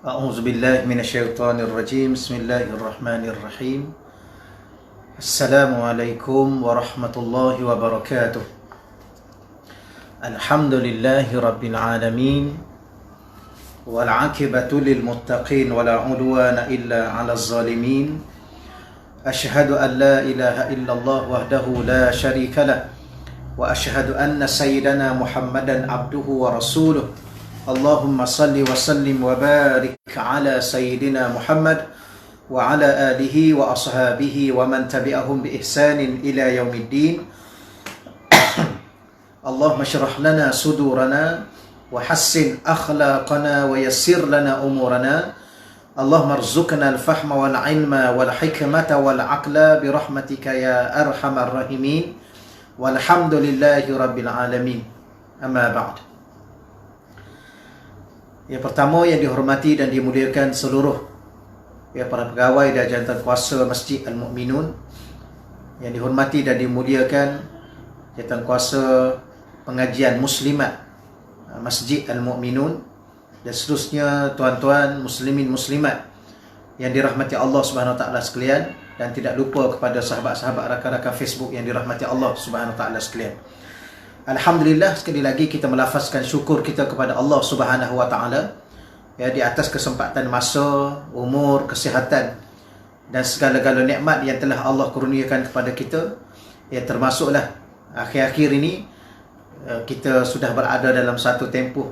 أعوذ بالله من الشيطان الرجيم بسم الله الرحمن الرحيم السلام عليكم ورحمة الله وبركاته الحمد لله رب العالمين والعاقبة للمتقين ولا عدوان إلا على الظالمين أشهد أن لا إله إلا الله وحده لا شريك له وأشهد أن سيدنا محمدا عبده ورسوله اللهم صل وسلم وبارك على سيدنا محمد وعلى آله وأصحابه ومن تبعهم بإحسان إلى يوم الدين اللهم اشرح لنا صدورنا وحسن أخلاقنا ويسر لنا أمورنا اللهم ارزقنا الفهم والعلم والحكمة والعقل برحمتك يا أرحم الراحمين والحمد لله رب العالمين أما بعد. Yang pertama yang dihormati dan dimuliakan seluruh para pegawai dan jantan kuasa Masjid Al-Mu'minun, yang dihormati dan dimuliakan jantan kuasa pengajian muslimat Masjid Al-Mu'minun, dan seterusnya tuan-tuan muslimin muslimat yang dirahmati Allah Subhanahu Wa Taala sekalian, dan tidak lupa kepada sahabat-sahabat rakan-rakan Facebook yang dirahmati Allah Subhanahu Wa Taala sekalian. Alhamdulillah, sekali lagi kita melafazkan syukur kita kepada Allah Subhanahu Wa Taala di atas kesempatan masa, umur, kesihatan dan segala-gala nikmat yang telah Allah kurniakan kepada kita. Termasuklah akhir-akhir ini kita sudah berada dalam satu tempoh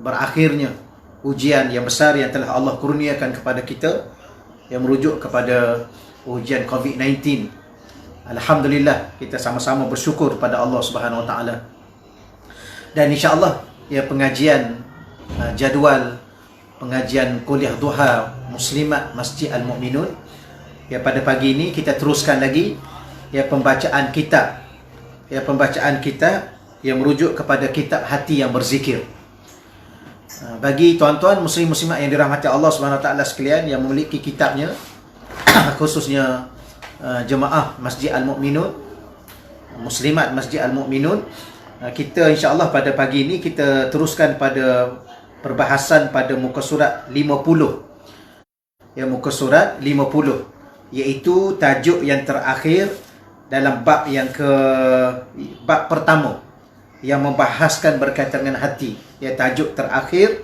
berakhirnya ujian yang besar yang telah Allah kurniakan kepada kita, yang merujuk kepada ujian COVID-19. Alhamdulillah, kita sama-sama bersyukur pada Allah Subhanahu Wa Taala. Dan insya-Allah pengajian jadual pengajian kuliah duha muslimat Masjid Al-Mu'minun pada pagi ini kita teruskan lagi pembacaan kitab yang merujuk kepada kitab hati yang berzikir. Bagi tuan-tuan muslim-muslimat yang dirahmati Allah Subhanahu Wa Taala sekalian yang memiliki kitabnya, khususnya jemaah Masjid Al-Mu'minun, muslimat Masjid Al-Mu'minun, kita insya-Allah pada pagi ini kita teruskan pada perbahasan pada muka surat 50. Muka surat 50, iaitu tajuk yang terakhir dalam bab bab pertama yang membahaskan berkaitan dengan hati. Tajuk terakhir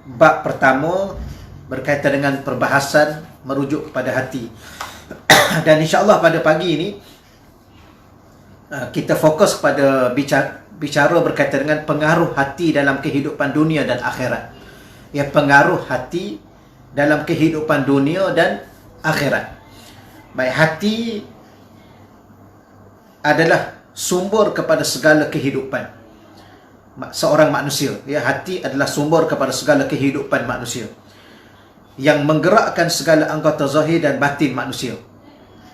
bab pertama berkaitan dengan perbahasan merujuk kepada hati. Dan insya-Allah pada pagi ini kita fokus pada bicara berkaitan dengan pengaruh hati dalam kehidupan dunia dan akhirat. Pengaruh hati dalam kehidupan dunia dan akhirat. Baik, hati adalah sumber kepada segala kehidupan seorang manusia. Hati adalah sumber kepada segala kehidupan manusia, yang menggerakkan segala anggota zahir dan batin manusia.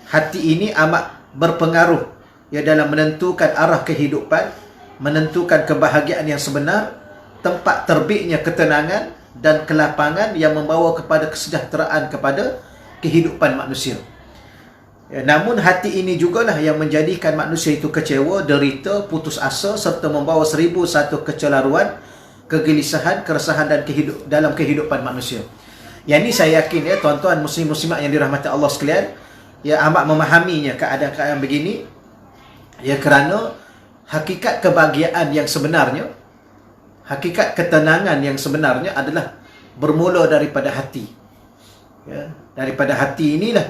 Hati ini amat berpengaruh dalam menentukan arah kehidupan, menentukan kebahagiaan yang sebenar, tempat terbitnya ketenangan dan kelapangan yang membawa kepada kesejahteraan kepada kehidupan manusia. Namun hati ini jugalah yang menjadikan manusia itu kecewa, derita, putus asa serta membawa 1001 kecelaruan, kegelisahan, keresahan dan dalam kehidupan manusia. Yang ini saya yakin tuan-tuan muslim-muslimat yang dirahmati Allah sekalian amat memahaminya keadaan-keadaan begini, kerana hakikat kebahagiaan yang sebenarnya, hakikat ketenangan yang sebenarnya adalah bermula daripada hati. Daripada hati inilah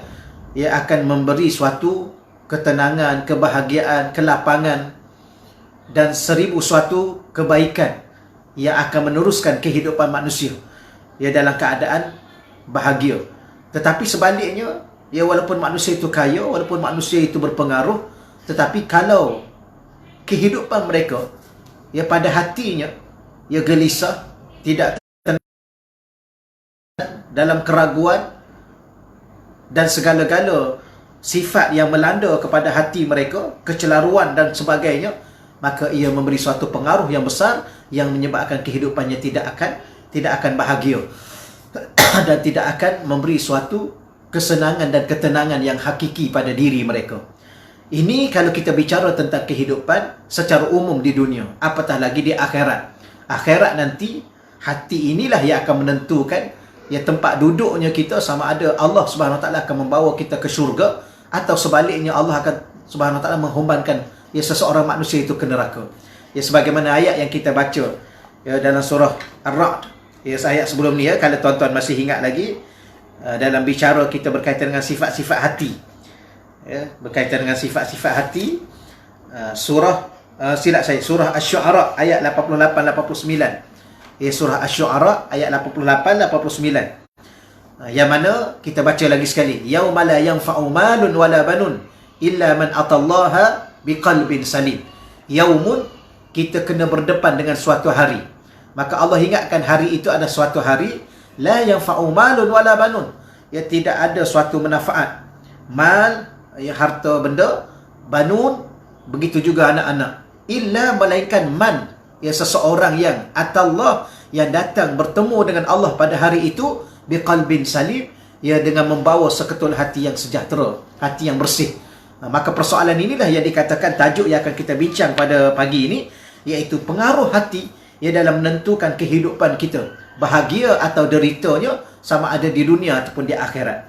akan memberi suatu ketenangan, kebahagiaan, kelapangan dan 1000 suatu kebaikan yang akan meneruskan kehidupan manusia dalam keadaan bahagia. Tetapi sebaliknya, walaupun manusia itu kaya, walaupun manusia itu berpengaruh, tetapi kalau kehidupan mereka pada hatinya gelisah, tidak tenang, dalam keraguan dan segala-gala sifat yang melanda kepada hati mereka, kecelaruan dan sebagainya, maka ia memberi suatu pengaruh yang besar yang menyebabkan kehidupannya tidak akan bahagia dan tidak akan memberi suatu kesenangan dan ketenangan yang hakiki pada diri mereka. Ini kalau kita bicara tentang kehidupan secara umum di dunia, apatah lagi di akhirat. Akhirat nanti, hati inilah yang akan menentukan ya tempat duduknya kita, sama ada Allah Subhanahu Wa Taala akan membawa kita ke syurga, atau sebaliknya Allah akan Subhanahu Wa Taala menghumbankan ya seseorang manusia itu ke neraka. Ya sebagaimana ayat yang kita baca ya dalam surah Ar-Ra'd. Ya ayat sebelum ni ya, kalau tuan-tuan masih ingat lagi, dalam bicara kita berkaitan dengan sifat-sifat hati. Ya, berkaitan dengan sifat-sifat hati, surah Asy-Syu'ara ayat 88-89. Ya, surah Asy-Syu'ara ayat 88-89. Yang mana kita baca lagi sekali, yauma la yanfa'u malun wala banun illa man atallaha biqalbin salim. Yaumun, kita kena berdepan dengan suatu hari. Maka Allah ingatkan hari itu ada suatu hari la yanfa'u malun wala banun, ya tidak ada suatu manfaat. Mal, ya harta benda, banun, begitu juga anak-anak. Illa, melainkan man, ya seseorang yang atallah, yang datang bertemu dengan Allah pada hari itu biqalbin salim, ya dengan membawa seketul hati yang sejahtera, hati yang bersih. Maka persoalan inilah yang dikatakan tajuk yang akan kita bincang pada pagi ini, iaitu pengaruh hati ya dalam menentukan kehidupan kita, bahagia atau deritanya, sama ada di dunia ataupun di akhirat.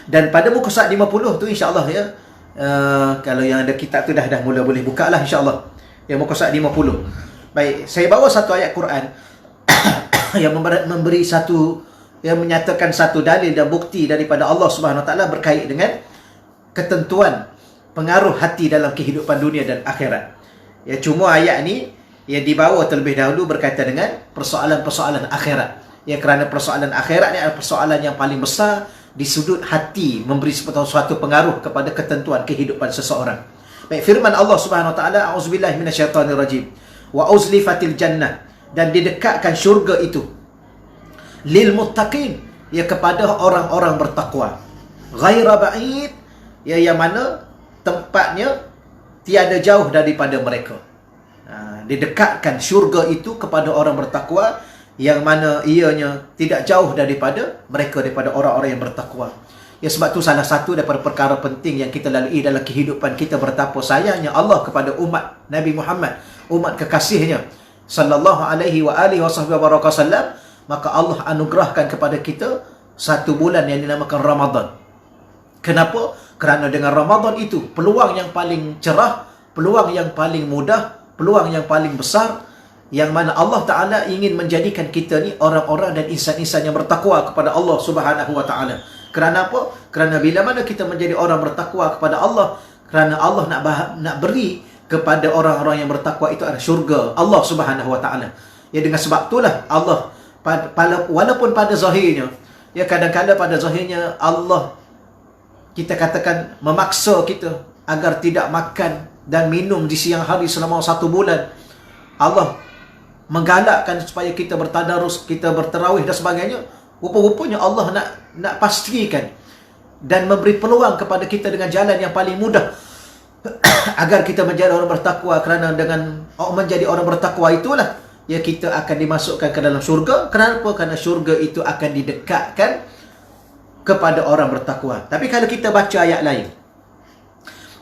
Dan pada muka surat 50 tu insya-Allah ya, kalau yang ada kitab tu dah mula boleh buka lah insya-Allah. Ya, muka surat 50. Baik, saya bawa satu ayat Quran yang memberi satu, yang menyatakan satu dalil dan bukti daripada Allah Subhanahu Wa Taala berkait dengan ketentuan pengaruh hati dalam kehidupan dunia dan akhirat. Ya, cuma ayat ni yang dibawa terlebih dahulu berkaitan dengan persoalan-persoalan akhirat. Ya, kerana persoalan akhirat ni adalah persoalan yang paling besar di sudut hati, memberi suatu pengaruh kepada ketentuan kehidupan seseorang. Baik, firman Allah Subhanahu Wa Taala, auzubillahi minasyaitonirrajim, wa uzlifatil jannah, dan didekatkan syurga itu lil muttaqin, ya kepada orang-orang bertakwa, ghaira ba'id, ya yang mana tempatnya tiada jauh daripada mereka. Didekatkan syurga itu kepada orang bertakwa, yang mana ianya tidak jauh daripada mereka, daripada orang-orang yang bertakwa. Ya, sebab tu salah satu daripada perkara penting yang kita lalui dalam kehidupan kita, betapa sayangnya Allah kepada umat Nabi Muhammad, umat kekasihnya sallallahu alaihi wa alihi wasallam. Maka Allah anugerahkan kepada kita satu bulan yang dinamakan Ramadan. Kenapa? Kerana dengan Ramadan itu peluang yang paling cerah, peluang yang paling mudah, peluang yang paling besar, yang mana Allah Ta'ala ingin menjadikan kita ni orang-orang dan insan-insan yang bertakwa kepada Allah Subhanahu Wa Ta'ala. Kerana apa? Kerana bila mana kita menjadi orang bertakwa kepada Allah, kerana Allah nak beri kepada orang-orang yang bertakwa itu adalah syurga Allah Subhanahu Wa Ta'ala. Ya, dengan sebab itulah Allah, walaupun pada zahirnya, ya kadang-kadang pada zahirnya Allah, kita katakan, memaksa kita agar tidak makan dan minum di siang hari selama 1 bulan. Allah menggalakkan supaya kita bertadarus, kita bertarawih dan sebagainya. Rupa-rupanya Allah nak pastikan dan memberi peluang kepada kita dengan jalan yang paling mudah agar kita menjadi orang bertakwa. Kerana dengan menjadi orang bertakwa itulah ya kita akan dimasukkan ke dalam syurga. Kenapa? Kerana syurga itu akan didekatkan kepada orang bertakwa. Tapi kalau kita baca ayat lain,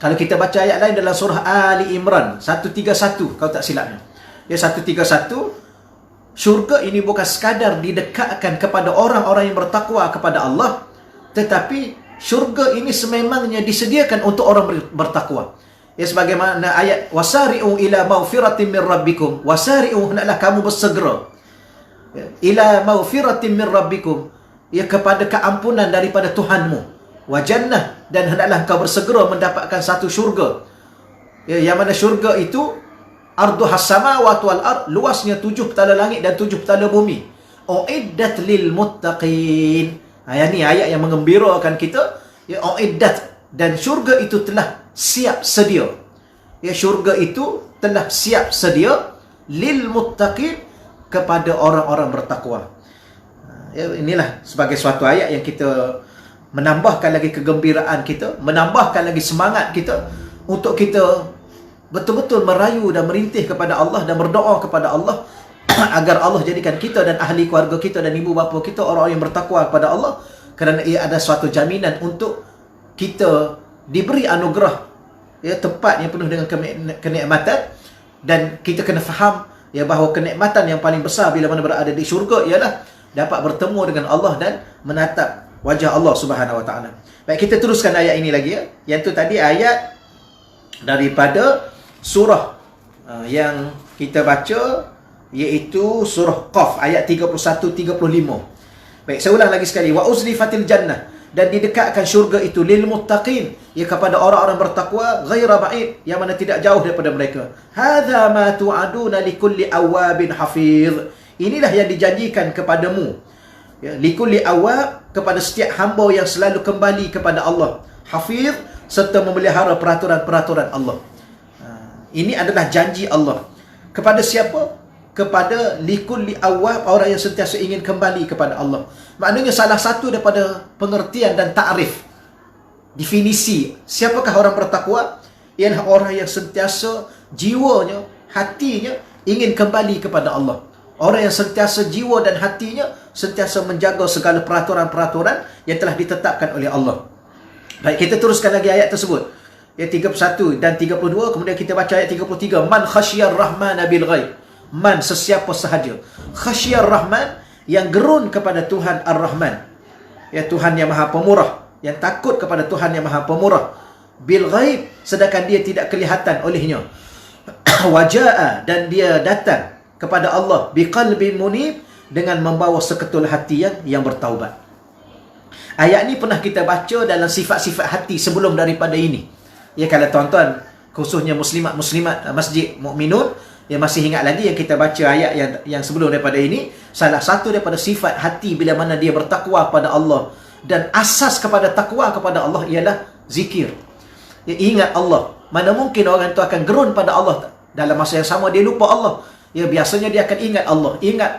kalau kita baca ayat lain dalam surah Ali Imran 131, kalau tak silapnya, ya 131, syurga ini bukan sekadar didekatkan kepada orang-orang yang bertakwa kepada Allah, tetapi syurga ini sememangnya disediakan untuk orang bertakwa. Ya, sebagaimana ayat wasari'u ila maghfiratin min rabbikum, wasari'u, hendaklah kamu bersegera ila maghfiratin min rabbikum, ya kepada keampunan daripada Tuhanmu, wa jannah, dan hendaklah kau bersegera mendapatkan satu syurga, ya, yang mana syurga itu arduhas samawati wal ard, luasnya 7 petala langit dan 7 petala bumi. Uiddat lil muttaqin. Ayat ni ayat yang mengembirakan kita, ya, uiddat, dan syurga itu telah siap sedia. Ya, syurga itu telah siap sedia lil muttaqin, kepada orang-orang bertakwa. Ya, inilah sebagai suatu ayat yang kita menambahkan lagi kegembiraan kita, menambahkan lagi semangat kita untuk kita betul-betul merayu dan merintih kepada Allah dan berdoa kepada Allah agar Allah jadikan kita dan ahli keluarga kita dan ibu bapa kita orang yang bertakwa kepada Allah. Kerana ia ada suatu jaminan untuk kita diberi anugerah, ya, tempat yang penuh dengan kenikmatan. Dan kita kena faham ya bahawa kenikmatan yang paling besar bila mana berada di syurga ialah dapat bertemu dengan Allah dan menatap wajah Allah Subhanahu Wa Taala. Baik, kita teruskan ayat ini lagi ya. Yang tu tadi ayat daripada surah yang kita baca, iaitu surah Qaf ayat 31-35. Baik, saya ulang lagi sekali. Wa uzlifatil jannah, dan didekatkan syurga itu lil muttaqin, ya kepada orang-orang bertakwa, ghaira ba'id, yang mana tidak jauh daripada mereka. Hadza ma tu'aduna likulli awabin hafiz. Inilah yang dijanjikan kepadamu, ya, likulli awab, kepada setiap hamba yang selalu kembali kepada Allah, hafiz, serta memelihara peraturan-peraturan Allah. Ini adalah janji Allah. Kepada siapa? Kepada likulli awab, orang yang sentiasa ingin kembali kepada Allah. Maknanya salah satu daripada pengertian dan ta'rif, definisi siapakah orang bertakwa, ialah orang yang sentiasa jiwanya, hatinya ingin kembali kepada Allah. Orang yang sentiasa jiwa dan hatinya sentiasa menjaga segala peraturan-peraturan yang telah ditetapkan oleh Allah. Baik, kita teruskan lagi ayat tersebut. Ayat 31 dan 32, kemudian kita baca ayat 33. Man khasyar rahmana bil ghaib. Man, sesiapa sahaja. Khasyar Rahman, yang gerun kepada Tuhan Ar-Rahman, ya Tuhan yang Maha Pemurah, yang takut kepada Tuhan yang Maha Pemurah. Bil ghaib, sedangkan dia tidak kelihatan olehnya. Waja'a, dan dia datang kepada Allah biqalbin munib, dengan membawa seketul hati yang bertaubat. Ayat ni pernah kita baca dalam sifat-sifat hati sebelum daripada ini. Ya, kalau tuan-tuan, khususnya muslimat Masjid Mukminun, yang masih ingat lagi yang kita baca ayat yang sebelum daripada ini, salah satu daripada sifat hati bila mana dia bertakwa pada Allah, dan asas kepada takwa kepada Allah ialah zikir. Ya, ingat Allah. Mana mungkin orang itu akan gerun pada Allah, dalam masa yang sama dia lupa Allah. Ya, biasanya dia akan ingat Allah, ingat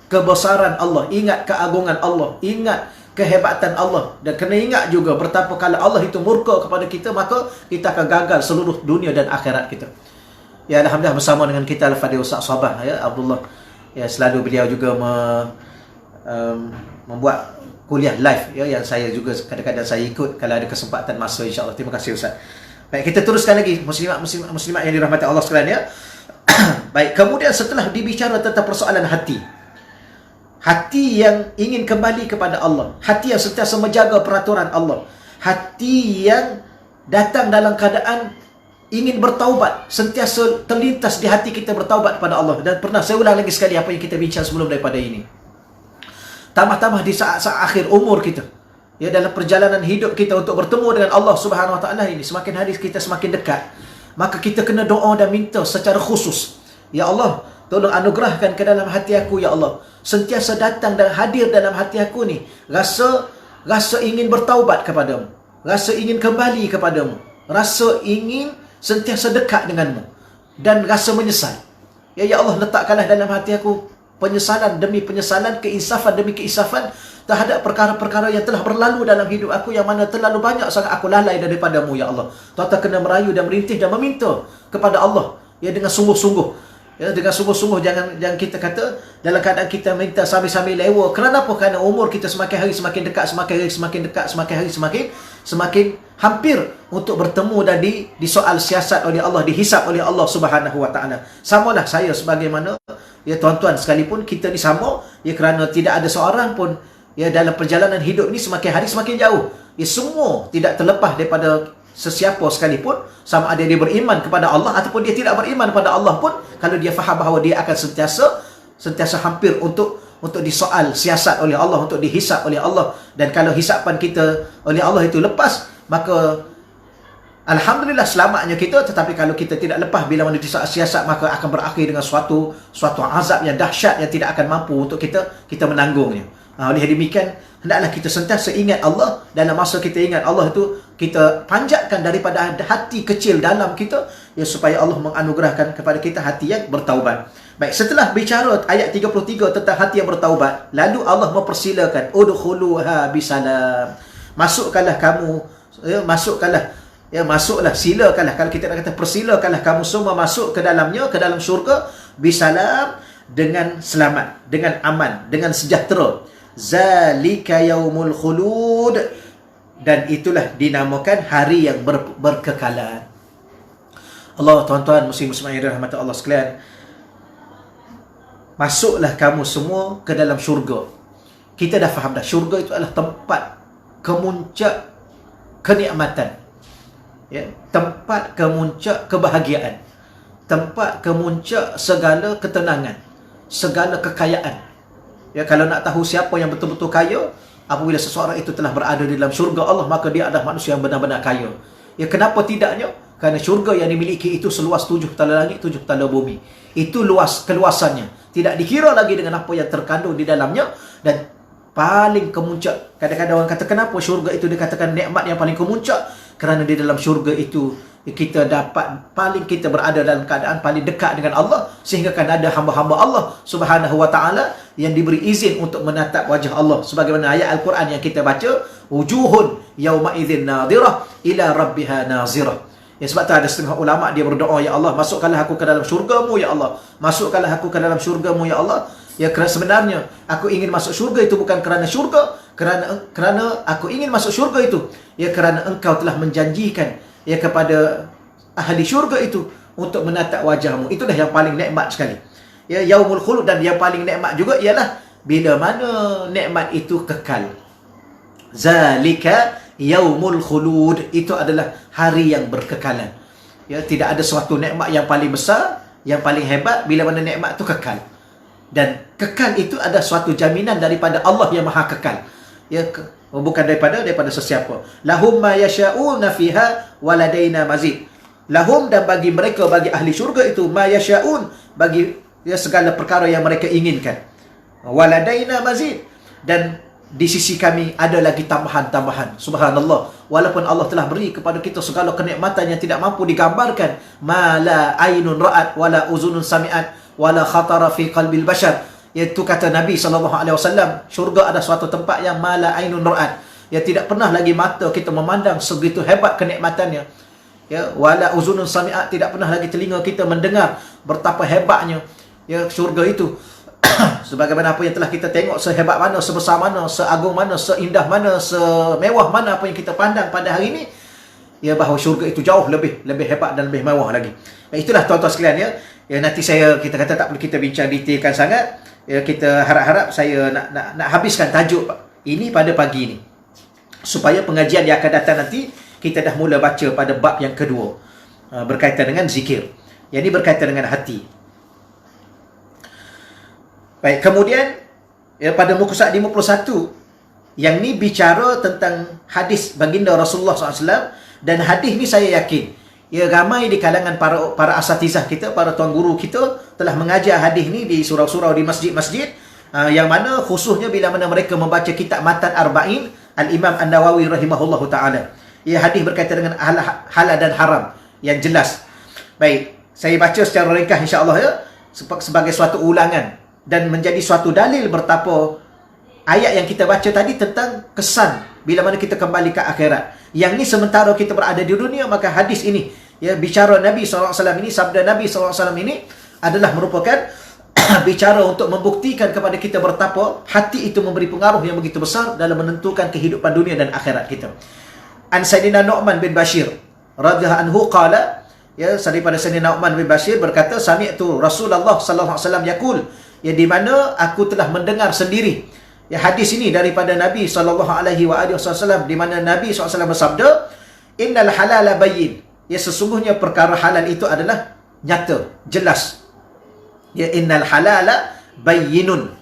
kebesaran Allah, ingat keagungan Allah, ingat kehebatan Allah, dan kena ingat juga betapa kalau Allah itu murka kepada kita, maka kita akan gagal seluruh dunia dan akhirat kita. Ya, alhamdulillah bersama dengan kita Al-Fadhil Ustaz Sabah, ya Abdullah. Ya, selalu beliau juga membuat kuliah live, ya, yang saya juga kadang-kadang saya ikut kalau ada kesempatan masa, insya-Allah. Terima kasih Ustaz. Baik, kita teruskan lagi muslimat yang dirahmati Allah sekalian, ya. Baik, kemudian setelah dibicara tentang persoalan hati, hati yang ingin kembali kepada Allah, hati yang sentiasa menjaga peraturan Allah, hati yang datang dalam keadaan ingin bertaubat, sentiasa terlintas di hati kita bertaubat kepada Allah. Dan pernah saya ulang lagi sekali apa yang kita bincang sebelum daripada ini. Tambah-tambah di saat-saat akhir umur kita, ya, dalam perjalanan hidup kita untuk bertemu dengan Allah Subhanahu Wa Taala ini, semakin hari kita semakin dekat, maka kita kena doa dan minta secara khusus. Ya Allah, tolong anugerahkan ke dalam hati aku, ya Allah, sentiasa datang dan hadir dalam hati aku ni rasa ingin bertaubat kepadamu, rasa ingin kembali kepadamu, rasa ingin sentiasa dekat denganmu, dan rasa menyesal. Ya Allah, letakkanlah dalam hati aku penyesalan demi penyesalan, keinsafan demi keinsafan terhadap perkara-perkara yang telah berlalu dalam hidup aku, yang mana terlalu banyak sangat aku lalai daripadamu, ya Allah. Tuan-tuan kena merayu dan merintih dan meminta kepada Allah, ya, dengan sungguh-sungguh. Ya, dengan sungguh-sungguh, jangan kita kata dalam keadaan kita minta sambil-sambil lewa. Kenapa? Kerana umur kita semakin hari semakin dekat, semakin hari semakin dekat, semakin hari semakin hampir untuk bertemu dan disoal siasat oleh Allah, dihisap oleh Allah Subhanahu Wa Taala. Samalah saya sebagaimana, ya, tuan-tuan sekalipun, kita ni sama, ya, kerana tidak ada seorang pun, ya, dalam perjalanan hidup ni semakin hari semakin jauh. Ya, semua tidak terlepas daripada sesiapa sekalipun, sama ada dia beriman kepada Allah ataupun dia tidak beriman kepada Allah pun, kalau dia faham bahawa dia akan sentiasa hampir untuk disoal siasat oleh Allah, untuk dihisap oleh Allah. Dan kalau hisapan kita oleh Allah itu lepas, maka alhamdulillah selamatnya kita. Tetapi kalau kita tidak lepas bila mana disoal siasat, maka akan berakhir dengan suatu azab yang dahsyat yang tidak akan mampu untuk kita menanggungnya. Oleh demikian, hendaklah kita sentiasa ingat Allah. Dalam masa kita ingat Allah itu, kita panjatkan daripada hati kecil dalam kita, ya, supaya Allah menganugerahkan kepada kita hati yang bertaubat. Baik, setelah bicara ayat 33 tentang hati yang bertaubat, lalu Allah mempersilakan, udkhuluha bisalam. Masukkanlah kamu, ya, masuklah, silakanlah. Kalau kita nak kata persilakanlah kamu semua masuk ke dalamnya, ke dalam syurga, bisalam, dengan selamat, dengan aman, dengan sejahtera. Zalika yaumul khulud, dan itulah dinamakan hari yang berkekalan. Allah, tuan-tuan muslim-muslimat yang dirahmati Allah sekalian, masuklah kamu semua ke dalam syurga. Kita dah faham dah, syurga itu adalah tempat kemuncak kenikmatan, ya, tempat kemuncak kebahagiaan, tempat kemuncak segala ketenangan, segala kekayaan. Ya, kalau nak tahu siapa yang betul-betul kaya, apabila seseorang itu telah berada di dalam syurga Allah, maka dia adalah manusia yang benar-benar kaya. Ya, kenapa tidaknya? Kerana syurga yang dimiliki itu seluas 7 tala langit, 7 tala bumi. Itu luas keluasannya. Tidak dikira lagi dengan apa yang terkandung di dalamnya. Dan paling kemuncak. Kadang-kadang orang kata, kenapa syurga itu dikatakan nikmat yang paling kemuncak? Kerana di dalam syurga itu kita dapat, paling kita berada dalam keadaan paling dekat dengan Allah, sehingga kan ada hamba-hamba Allah Subhanahu wa taala yang diberi izin untuk menatap wajah Allah, sebagaimana ayat Al-Quran yang kita baca, wujuhun yauma idzin nadhirah ila rabbiha nazirah. Ya, sebab tu ada setengah ulama dia berdoa, ya Allah, masukkanlah aku ke dalam syurga-Mu ya Allah, masukkanlah aku ke dalam syurga-Mu ya Allah. Ya, kerana sebenarnya aku ingin masuk syurga itu bukan kerana syurga, kerana aku ingin masuk syurga itu ya kerana Engkau telah menjanjikan ya kepada ahli syurga itu untuk menatap wajah-Mu. Itulah yang paling nikmat sekali. Ya, yaumul khulud. Dan yang paling nikmat juga ialah bila mana nikmat itu kekal. Zalika yaumul khulud. Itu adalah hari yang berkekalan. Ya, tidak ada suatu nikmat yang paling besar, yang paling hebat bila mana nikmat itu kekal. Dan kekal itu ada suatu jaminan daripada Allah yang maha kekal. Ya, bukan daripada sesiapa. Lahum ma yasha'una fiha waladaina mazid. Lahum, dan bagi mereka, bagi ahli syurga itu, ma yasha'un, bagi ya, segala perkara yang mereka inginkan. Waladaina mazid, dan di sisi kami ada lagi tambahan-tambahan. Subhanallah. Walaupun Allah telah beri kepada kita segala kenikmatan yang tidak mampu digambarkan. Ma la ainun ra'at wala uzunun sami'at wala khatara fi qalbil bashar. Iaitu kata Nabi SAW, syurga ada suatu tempat yang mala ainun ra'at, ya, tidak pernah lagi mata kita memandang, segitu hebat kenikmatannya. Ya, wala uzunun sami'at, tidak pernah lagi telinga kita mendengar betapa hebatnya ya syurga itu. Sebagaimana apa yang telah kita tengok, sehebat mana, sebesar mana, seagung mana, seindah mana, semewah mana apa yang kita pandang pada hari ini, ya, bahawa syurga itu jauh lebih hebat dan lebih mewah lagi. Dan itulah tuan-tuan sekalian, ya. Ya, nanti kita kata tak perlu kita bincang detailkan sangat. Ya, kita harap-harap saya nak habiskan tajuk ini pada pagi ini, supaya pengajian yang akan datang nanti kita dah mula baca pada bab yang kedua, berkaitan dengan zikir. Yang ini berkaitan dengan hati. Baik, kemudian ya, pada muka surat 51, yang ni bicara tentang hadis baginda Rasulullah SAW. Dan hadis ni saya yakin ya, ramai di kalangan para asatizah kita, para tuan guru kita telah mengajar hadis ni di surau-surau, di masjid-masjid, yang mana khususnya bila mana mereka membaca kitab Matan Arba'in Al-Imam An-Nawawi rahimahullahu ta'ala. Ya, hadis berkaitan dengan halal dan haram yang jelas. Baik, saya baca secara ringkas insya-Allah ya, sebagai suatu ulangan dan menjadi suatu dalil betapa ayat yang kita baca tadi tentang kesan bila mana kita kembali ke akhirat. Yang ni sementara kita berada di dunia, maka hadis ini, ya, bicara Nabi SAW ini, sabda Nabi SAW ini adalah merupakan bicara untuk membuktikan kepada kita betapa hati itu memberi pengaruh yang begitu besar dalam menentukan kehidupan dunia dan akhirat kita. An Sayyidina Nu'man bin Bashir radhiyallahu anhu qala, ya, daripada Sayyidina Nu'man bin Bashir berkata, sami'tu Rasulullah sallallahu alaihi wasallam yaqul, ya, di mana aku telah mendengar sendiri. Ya, hadis ini daripada Nabi SAW, di mana Nabi SAW bersabda, innal halala bayyin, ya, sesungguhnya perkara halal itu adalah nyata, jelas. Ya, innal halala bayyinun.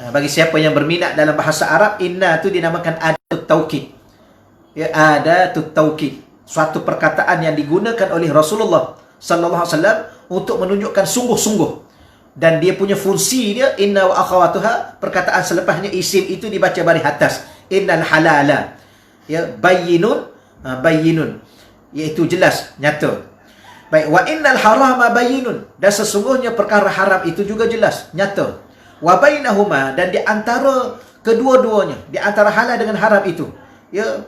Bagi siapa yang berminat dalam bahasa Arab, inna itu dinamakan adatut taukid. Ya, adatut taukid, suatu perkataan yang digunakan oleh Rasulullah SAW untuk menunjukkan sungguh-sungguh. Dan dia punya fungsi dia, inna wa akhawatuha, perkataan selepasnya isim itu dibaca baris atas, innal halala, ya, bayyinun, bayyinun, iaitu jelas, nyata. Baik, wa innal harama bayyinun, dan sesungguhnya perkara haram itu juga jelas, nyata. Wa bainahuma, dan di antara kedua-duanya, di antara halal dengan haram itu, ya,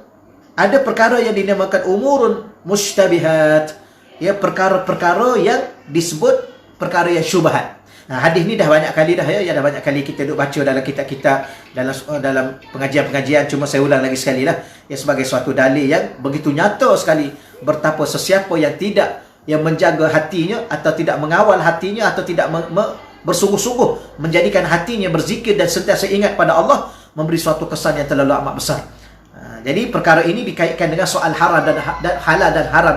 ada perkara yang dinamakan umurun mushtabihat, ya, perkara-perkara yang disebut perkara yang syubhat. Hadis ni dah banyak kali dah, ya, dah banyak kali kita duk baca dalam kitab-kitab, dalam pengajian-pengajian. Cuma saya ulang lagi sekali lah, ya, sebagai suatu dalil yang begitu nyata sekali betapa sesiapa yang tidak, yang menjaga hatinya atau tidak mengawal hatinya atau tidak bersungguh-sungguh menjadikan hatinya berzikir dan sentiasa ingat pada Allah, memberi suatu kesan yang terlalu amat besar. Jadi perkara ini dikaitkan dengan soal haram dan halal dan haram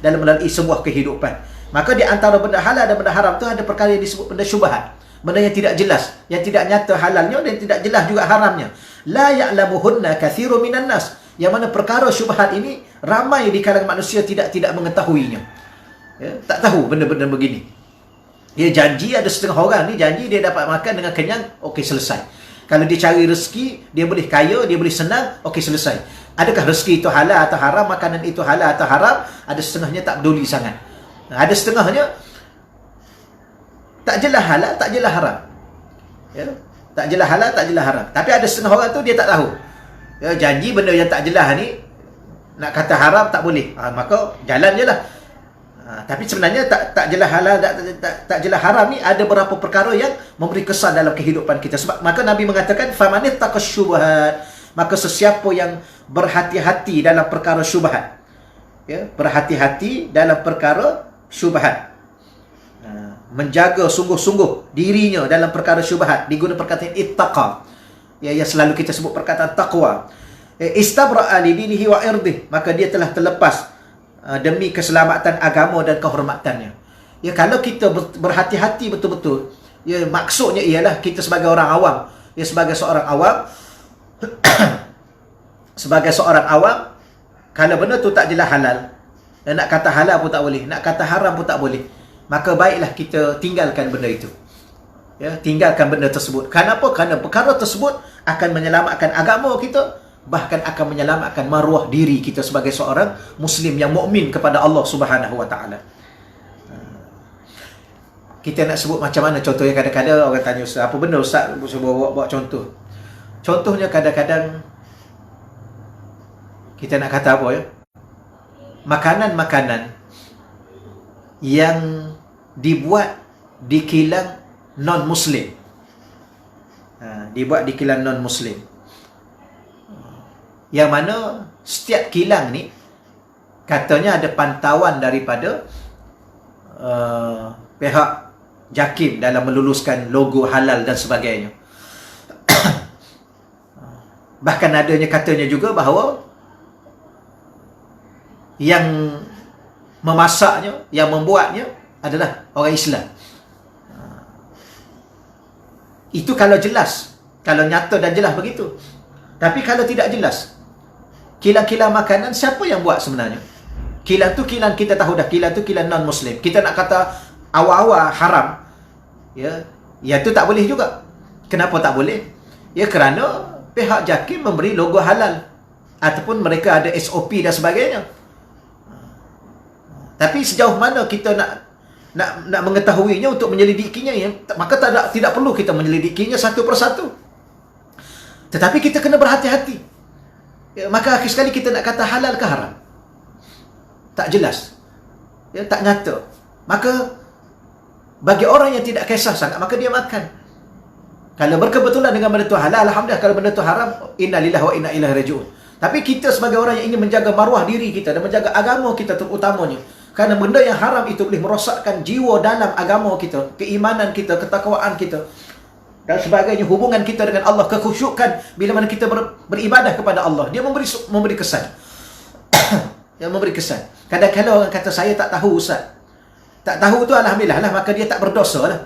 dalam melalui sebuah kehidupan. Maka di antara benda halal dan benda haram tu ada perkara yang disebut benda syubhat, benda yang tidak jelas, yang tidak nyata halalnya dan tidak jelas juga haramnya. La ya'lamuhunna katsirun minan nas, yang mana perkara syubhat ini ramai di kalangan manusia tidak mengetahuinya. Ya, tak tahu benda-benda begini. Dia janji, ada setengah orang ni janji dia dapat makan dengan kenyang, okey selesai. Kalau dia cari rezeki, dia boleh kaya, dia boleh senang, okey selesai. Adakah rezeki itu halal atau haram, makanan itu halal atau haram? Ada setengahnya tak peduli sangat. Ada setengahnya tak jelas halal, tak jelas haram. Ya? Tak jelas halal, tak jelas haram. Tapi ada setengah orang tu dia tak tahu. Ya, janji benda yang tak jelas ni, nak kata haram tak boleh. Maka jalan je lah. Tapi sebenarnya tak jelas halal, tak jelas haram ni ada beberapa perkara yang memberi kesan dalam kehidupan kita. Sebab maka Nabi mengatakan famanit taqasyubuhat, maka sesiapa yang berhati-hati dalam perkara syubhat, ya, berhati-hati dalam perkara syubhat, menjaga sungguh-sungguh dirinya dalam perkara syubhat, diguna perkataan ittaqa, ya, yang selalu kita sebut perkataan taqwa. Istabra'a li dinihi wa irdih, maka dia telah terlepas demi keselamatan agama dan kehormatannya. Ya, kalau kita berhati-hati betul-betul, ya, maksudnya ialah kita sebagai orang awam, ya, sebagai seorang awam sebagai seorang awam, kalau benda tu tak jelas halal, dan nak kata halal pun tak boleh, nak kata haram pun tak boleh, maka baiklah kita tinggalkan benda itu. Ya, tinggalkan benda tersebut. Kenapa? Kerana perkara tersebut akan menyelamatkan agama kita, bahkan akan menyelamatkan maruah diri kita sebagai seorang Muslim yang mukmin kepada Allah Subhanahu Wa Taala. Kita nak sebut macam mana contohnya? Kadang-kadang orang tanya, Ustaz, apa benda Ustaz? Buat contoh. Contohnya kadang-kadang kita nak kata apa, ya? Makanan-makanan yang dibuat di kilang non-Muslim. Dibuat di kilang non-Muslim. Yang mana setiap kilang ni katanya ada pantauan daripada pihak JAKIM dalam meluluskan logo halal dan sebagainya. Bahkan adanya katanya juga bahawa yang memasaknya, yang membuatnya adalah orang Islam. Itu kalau jelas, kalau nyata dan jelas begitu. Tapi kalau tidak jelas, kilang-kilang makanan siapa yang buat sebenarnya? Kilang tu kilang, kita tahu dah, kilang tu kilang non-Muslim. Kita nak kata awal-awal haram, ya, ya tu tak boleh juga. Kenapa tak boleh? Ya, kerana pihak JAKIM memberi logo halal, ataupun mereka ada SOP dan sebagainya. Tapi sejauh mana kita nak mengetahuinya untuk menyelidikinya, ya, maka tidak perlu kita menyelidikinya satu persatu. Tetapi kita kena berhati-hati. Ya, maka akhir sekali kita nak kata halal ke haram, tak jelas, ya, tak nyata. Maka bagi orang yang tidak kisah sangat, maka dia makan. Kalau berkebetulan dengan benda tu halal, alhamdulillah. Kalau benda tu haram, inna lillahi wa inna ilaihi raji'un. Tapi kita sebagai orang yang ingin menjaga maruah diri kita dan menjaga agama kita terutamanya, kerana benda yang haram itu boleh merosakkan jiwa dalam agama kita, keimanan kita, ketakwaan kita dan sebagainya, hubungan kita dengan Allah, kekhusyukan bila mana kita beribadah kepada Allah. Dia memberi kesan. Yang memberi kesan. Kadang-kadang orang kata, saya tak tahu Ustaz. Tak tahu tu alhamdulillah lah, maka dia tak berdosa lah.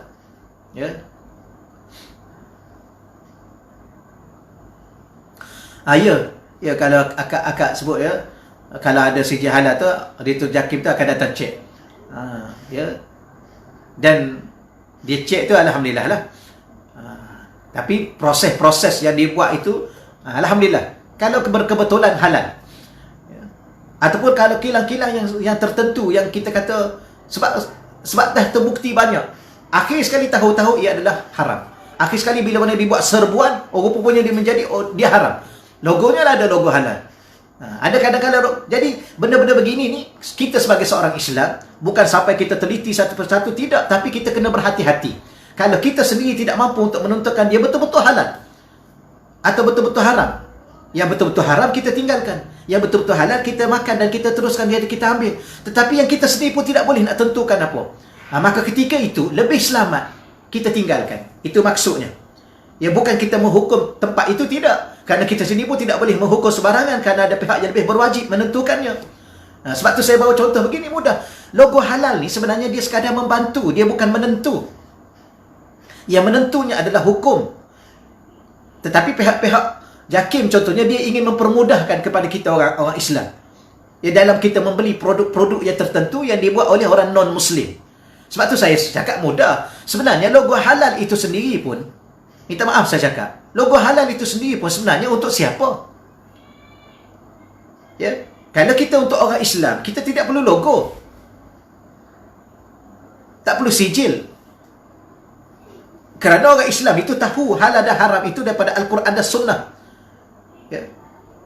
Ya. Ya, kalau akak sebut, ya, kalau ada sijil halal tu, dia tu JAKIM tu akan datang cek. Ya. Dan dia cek tu alhamdulillah lah. Tapi proses-proses yang dibuat itu, alhamdulillah, kalau berkebetulan halal, ya. Ataupun kalau kilang-kilang yang tertentu yang kita kata sebab dah terbukti banyak, akhir sekali tahu-tahu ia adalah haram. Akhir sekali bila mana dibuat serbuan, rupanya dia menjadi dia haram. Logonya lah ada logo halal. Ada kadang-kadang, jadi benda-benda begini ni, kita sebagai seorang Islam bukan sampai kita teliti satu persatu, tidak, tapi kita kena berhati-hati. Kalau kita sendiri tidak mampu untuk menentukan dia betul-betul halal atau betul-betul haram, yang betul-betul haram kita tinggalkan, yang betul-betul halal kita makan dan kita teruskan, dia kita ambil. Tetapi yang kita sendiri pun tidak boleh nak tentukan apa. Maka ketika itu lebih selamat kita tinggalkan. Itu maksudnya. Ya, bukan kita menghukum tempat itu, tidak. Kerana kita sendiri pun tidak boleh menghukum sembarangan, kerana ada pihak yang lebih berwajib menentukannya. Sebab tu saya bawa contoh begini mudah. Logo halal ni sebenarnya dia sekadar membantu, dia bukan menentu. Yang menentunya adalah hukum. Tetapi pihak-pihak JAKIM contohnya, dia ingin mempermudahkan kepada kita orang Islam. Ya, dalam kita membeli produk-produk yang tertentu yang dibuat oleh orang non-Muslim. Sebab tu saya cakap mudah. Sebenarnya logo halal itu sendiri pun, minta maaf saya cakap, logo halal itu sendiri pun sebenarnya untuk siapa? Ya, kalau kita untuk orang Islam, kita tidak perlu logo. Tak perlu sijil. Kerana orang Islam itu tahu halal dan haram itu daripada Al-Quran dan Sunnah. Ya.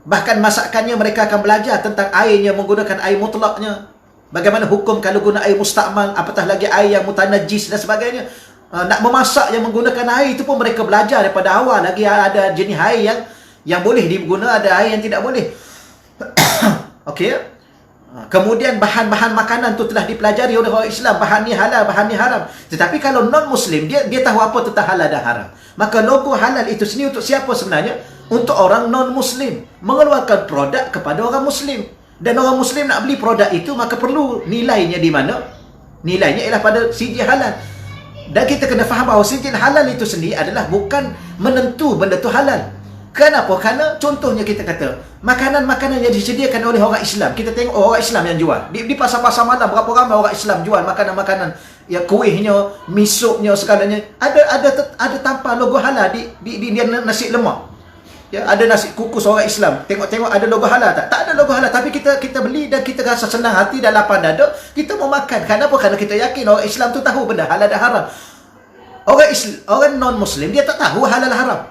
Bahkan masakannya mereka akan belajar tentang airnya, menggunakan air mutlaknya. Bagaimana hukum kalau guna air mustakmal, apatah lagi air yang mutanajis dan sebagainya. Nak memasak yang menggunakan air itu pun mereka belajar daripada awal. Lagi ada jenis air yang boleh digunakan, ada air yang tidak boleh. Okey. Kemudian bahan-bahan makanan tu telah dipelajari oleh orang Islam. Bahan ni halal, bahan ni haram. Tetapi kalau non-Muslim, dia tahu apa tentang halal dan haram. Maka logo halal itu sendiri untuk siapa sebenarnya? Untuk orang non-Muslim. Mengeluarkan produk kepada orang Muslim. Dan orang Muslim nak beli produk itu, maka perlu nilainya di mana? Nilainya ialah pada sijil halal. Dan kita kena faham bahawa sijil halal itu sendiri adalah bukan menentu benda tu halal. Kenapa? Kerana contohnya kita kata, makanan-makanan yang disediakan oleh orang Islam, kita tengok orang Islam yang jual. Di pasar-pasar malam, berapa ramai orang Islam jual makanan-makanan, ya, kuihnya, misuknya, segalanya. Ada tampal logo halal di nasi lemak. Ya, ada nasi kukus orang Islam. Tengok-tengok ada logo halal tak? Tak ada logo halal. Tapi kita beli dan kita rasa senang hati dan lapar dada, kita mau makan. Kenapa? Kerana kita yakin orang Islam tu tahu benda halal dan haram. Orang non-Muslim, dia tak tahu halal haram.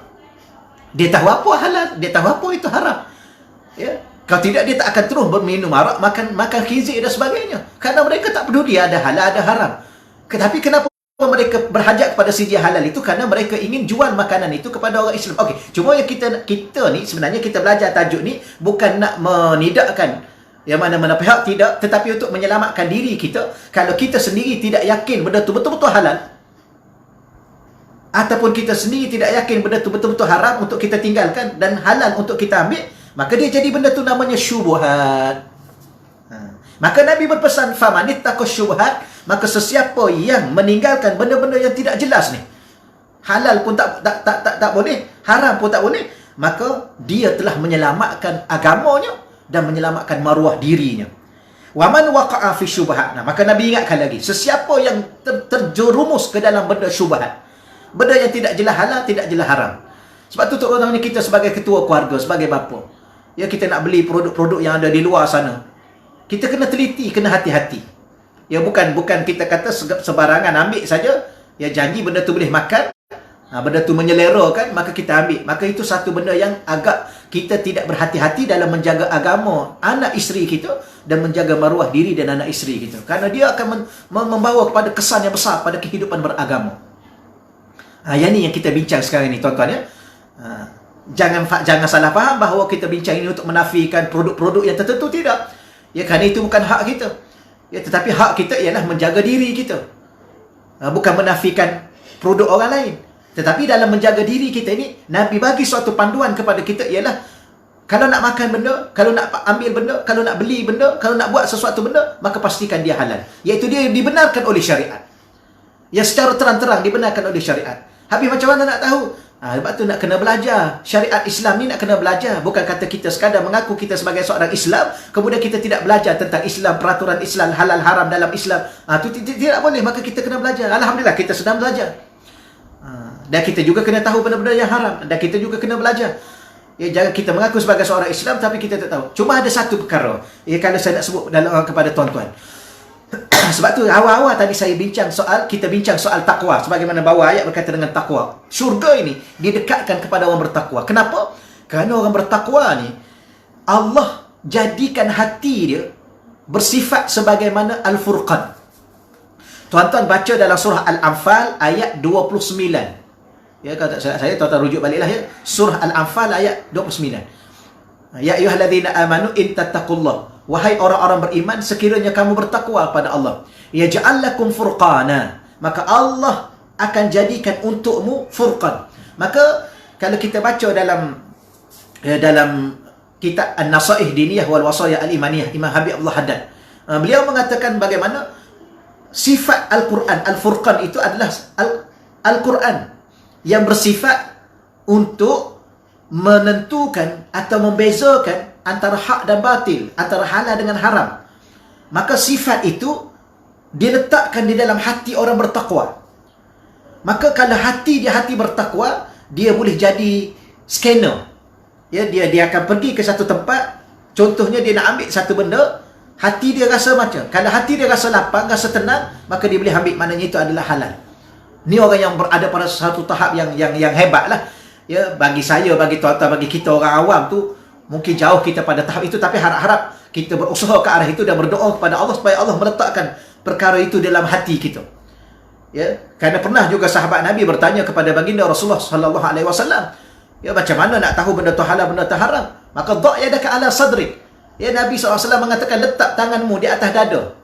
Dia tahu apa halal, dia tahu apa itu haram. Ya. Kalau tidak, dia tak akan terus berminum arak, makan khinzir dan sebagainya. Kerana mereka tak peduli ada halal, ada haram. Tetapi kenapa mereka berhajat kepada sijil halal itu? Kerana mereka ingin jual makanan itu kepada orang Islam. Okey, cuma yang kita ni sebenarnya kita belajar tajuk ni bukan nak menidakkan yang mana-mana pihak, tidak, tetapi untuk menyelamatkan diri kita. Kalau kita sendiri tidak yakin benda tu betul-betul halal, ataupun kita sendiri tidak yakin benda tu betul-betul haram untuk kita tinggalkan dan halal untuk kita ambil, maka dia jadi benda tu namanya syubhat. Maka Nabi berpesan, famanittaqas syubhat, maka sesiapa yang meninggalkan benda-benda yang tidak jelas ni, halal pun tak boleh, haram pun tak boleh, maka dia telah menyelamatkan agamanya dan menyelamatkan maruah dirinya. Wa man waqa'a fi syubhat. Maka Nabi ingatkan lagi, sesiapa yang terjerumus ke dalam benda syubhat, benda yang tidak jelas halal, tidak jelas haram. Sebab tu orang ni, kita sebagai ketua keluarga, sebagai bapa, ya, kita nak beli produk-produk yang ada di luar sana, kita kena teliti, kena hati-hati. Ya, bukan kita kata sebarangan ambil saja. Ya, janji benda tu boleh makan, benda tu menyelerakan, maka kita ambil. Maka itu satu benda yang agak kita tidak berhati-hati dalam menjaga agama anak isteri kita dan menjaga maruah diri dan anak isteri kita. Kerana dia akan membawa kepada kesan yang besar pada kehidupan beragama. Yang ni yang kita bincang sekarang ni, tuan-tuan, ya. Jangan salah faham bahawa kita bincang ini untuk menafikan produk-produk yang tertentu, tidak. Ya, kerana itu bukan hak kita. Ya, tetapi hak kita ialah menjaga diri kita. Bukan menafikan produk orang lain. Tetapi dalam menjaga diri kita ini, Nabi bagi suatu panduan kepada kita, ialah kalau nak makan benda, kalau nak ambil benda, kalau nak beli benda, kalau nak buat sesuatu benda, maka pastikan dia halal. Iaitu dia dibenarkan oleh syariat. Ya, secara terang-terang dibenarkan oleh syariat. Habis macam mana nak tahu? Sebab tu nak kena belajar. Syariat Islam ni nak kena belajar. Bukan kata kita sekadar mengaku kita sebagai seorang Islam, kemudian kita tidak belajar tentang Islam, peraturan Islam, halal haram dalam Islam. Itu tidak boleh. Maka kita kena belajar. Alhamdulillah, kita sedang belajar. Dan kita juga kena tahu benda-benda yang haram. Dan kita juga kena belajar. Ya, jangan kita mengaku sebagai seorang Islam tapi kita tak tahu. Cuma ada satu perkara, ya, kalau saya nak sebut kepada tuan-tuan. Sebab tu awal-awal tadi kita bincang soal takwa, sebagaimana bawah ayat berkata dengan takwa. Syurga ini didekatkan kepada orang bertakwa. Kenapa? Kerana orang bertakwa ni, Allah jadikan hati dia bersifat sebagaimana Al-Furqan. Tuan-tuan baca dalam surah Al-Anfal ayat 29. Ya, kalau tak salah saya, tuan-tuan rujuk baliklah, ya. Surah Al-Anfal ayat 29. Ya ayyuhalladzina amanu in tattaqullah. Wahai orang-orang beriman, sekiranya kamu bertakwa pada Allah, yaj'al lakum furqana, maka Allah akan jadikan untukmu furqan. Maka kalau kita baca dalam kitab An-Nasaih Diniyah wal Wasaya Al-Imaniyah, Imam Habib Abdullah Haddad, beliau mengatakan bagaimana sifat Al-Quran, Al-Furqan itu adalah Al-Quran yang bersifat untuk menentukan atau membezakan antara hak dan batil, antara halal dengan haram. Maka sifat itu diletakkan di dalam hati orang bertakwa. Maka kalau hati bertakwa, dia boleh jadi scanner. Ya, dia akan pergi ke satu tempat, contohnya dia nak ambil satu benda, hati dia rasa macam, kalau hati dia rasa lapang, rasa tenang, maka dia boleh ambil, maknanya itu adalah halal. Ni orang yang berada pada satu tahap yang hebat lah. Ya, bagi saya, bagi tuan-tuan, bagi kita orang awam tu, mungkin jauh kita pada tahap itu, tapi harap-harap kita berusaha ke arah itu dan berdoa kepada Allah supaya Allah meletakkan perkara itu dalam hati kita. Ya, kerana pernah juga sahabat Nabi bertanya kepada baginda Rasulullah sallallahu alaihi wasallam, ya, macam mana nak tahu benda tu halal, benda tu haram? Maka dha' yadaka ala sadrik. Ya, Nabi SAW mengatakan, letak tanganmu di atas dada.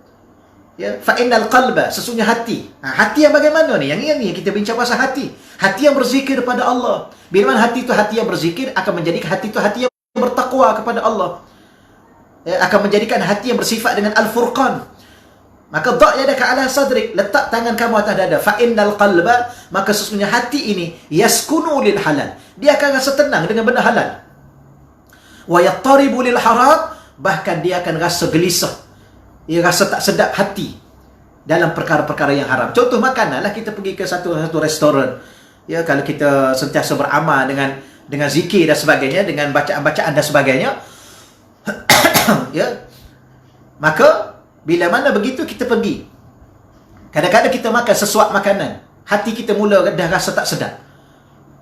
Ya, fa innal qalba, sesungguhnya hati. Hati yang bagaimana ni? Yang ini kita bincang pasal hati. Hati yang berzikir kepada Allah. Bila mana hati itu hati yang berzikir, akan menjadikan hati itu hati yang bertakwa kepada Allah. Ya, akan menjadikan hati yang bersifat dengan Al-Furqan. Maka dha' yadaka ala sadrik, letak tangan kamu atas dada. Fa innal qalba, maka sesungguhnya hati ini yaskunu lil halal. Dia akan rasa tenang dengan benda halal. Wa yattaribu lil haram, bahkan dia akan rasa gelisah. Dia rasa tak sedap hati dalam perkara-perkara yang haram. Contoh makanan lah, kita pergi ke satu restoran. Ya, kalau kita sentiasa beramal dengan zikir dan sebagainya, dengan bacaan-bacaan dan sebagainya, ya, maka bila mana begitu kita pergi, kadang-kadang kita makan sesuap makanan, hati kita mula dah rasa tak sedap.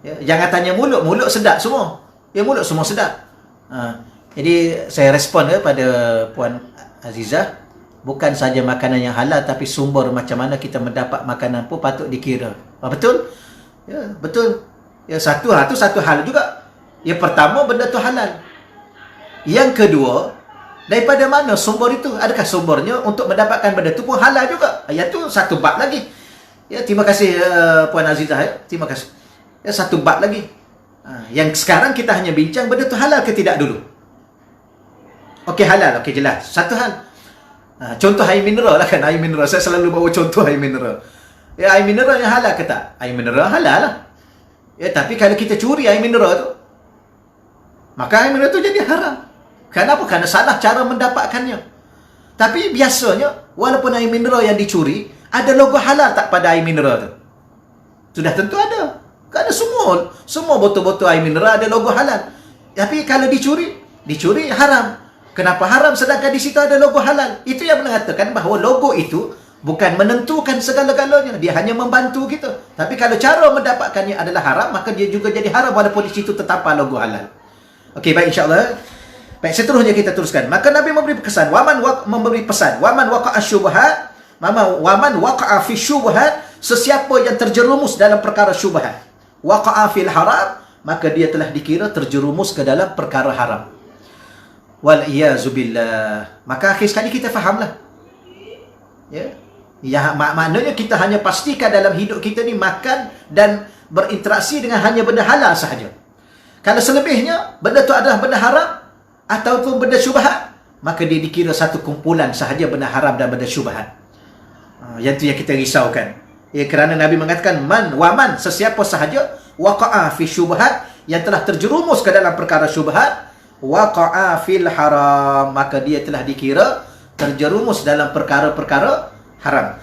Ya, jangan tanya mulut sedap semua. Ya, mulut semua sedap. Jadi saya respon pada Puan Azizah, bukan saja makanan yang halal, tapi sumber macam mana kita mendapat makanan pun patut dikira. Betul? Ya, betul. Ya, satu hal juga. Yang pertama, benda tu halal. Yang kedua, daripada mana sumber itu? Adakah sumbernya untuk mendapatkan benda itu pun halal juga? Yang tu satu bab lagi. Ya, terima kasih Puan Azizah. Ya. Terima kasih. Ya, satu bab lagi. Yang sekarang kita hanya bincang benda tu halal ke tidak dulu. Okey, halal. Okey, jelas. Satu hal. Contoh air mineral lah kan. Air mineral. Saya selalu bawa contoh air mineral. Ya, air mineral yang halal ke tak? Air mineral halal lah. Ya, tapi kalau kita curi air mineral tu, maka air mineral tu jadi haram. Kenapa? Kerana salah cara mendapatkannya. Tapi biasanya, walaupun air mineral yang dicuri, ada logo halal tak pada air mineral tu? Sudah tentu ada. Kerana semua botol-botol air mineral ada logo halal. Tapi kalau dicuri haram. Kenapa haram sedangkan di situ ada logo halal? Itu yang mengatakan bahawa logo itu bukan menentukan segala-galanya. Dia hanya membantu kita. Tapi kalau cara mendapatkannya adalah haram, maka dia juga jadi haram walaupun di situ tertampal logo halal. Okey, baik, insyaAllah. Baik, seterusnya kita teruskan. Maka Nabi memberi pesan, waman waqa'a syubhat, waman waqa'a fi syubhat, sesiapa yang terjerumus dalam perkara syubhat, waqa'a fil haram, maka dia telah dikira terjerumus ke dalam perkara haram. Wal iyazu billah. Maka akhir sekali kita fahamlah. Ya. Ya, maknanya kita hanya pastikan dalam hidup kita ni makan dan berinteraksi dengan hanya benda halal sahaja. Kalau selebihnya benda tu adalah benda haram ataupun benda syubhat, maka dia dikira satu kumpulan sahaja benda haram dan benda syubhat. Yang tu yang kita risaukan. Ya, kerana Nabi mengatakan waman, sesiapa sahaja waqa'a fi syubhat, yang telah terjerumus ke dalam perkara syubhat, waqa'a fil haram, maka dia telah dikira terjerumus dalam perkara-perkara haram.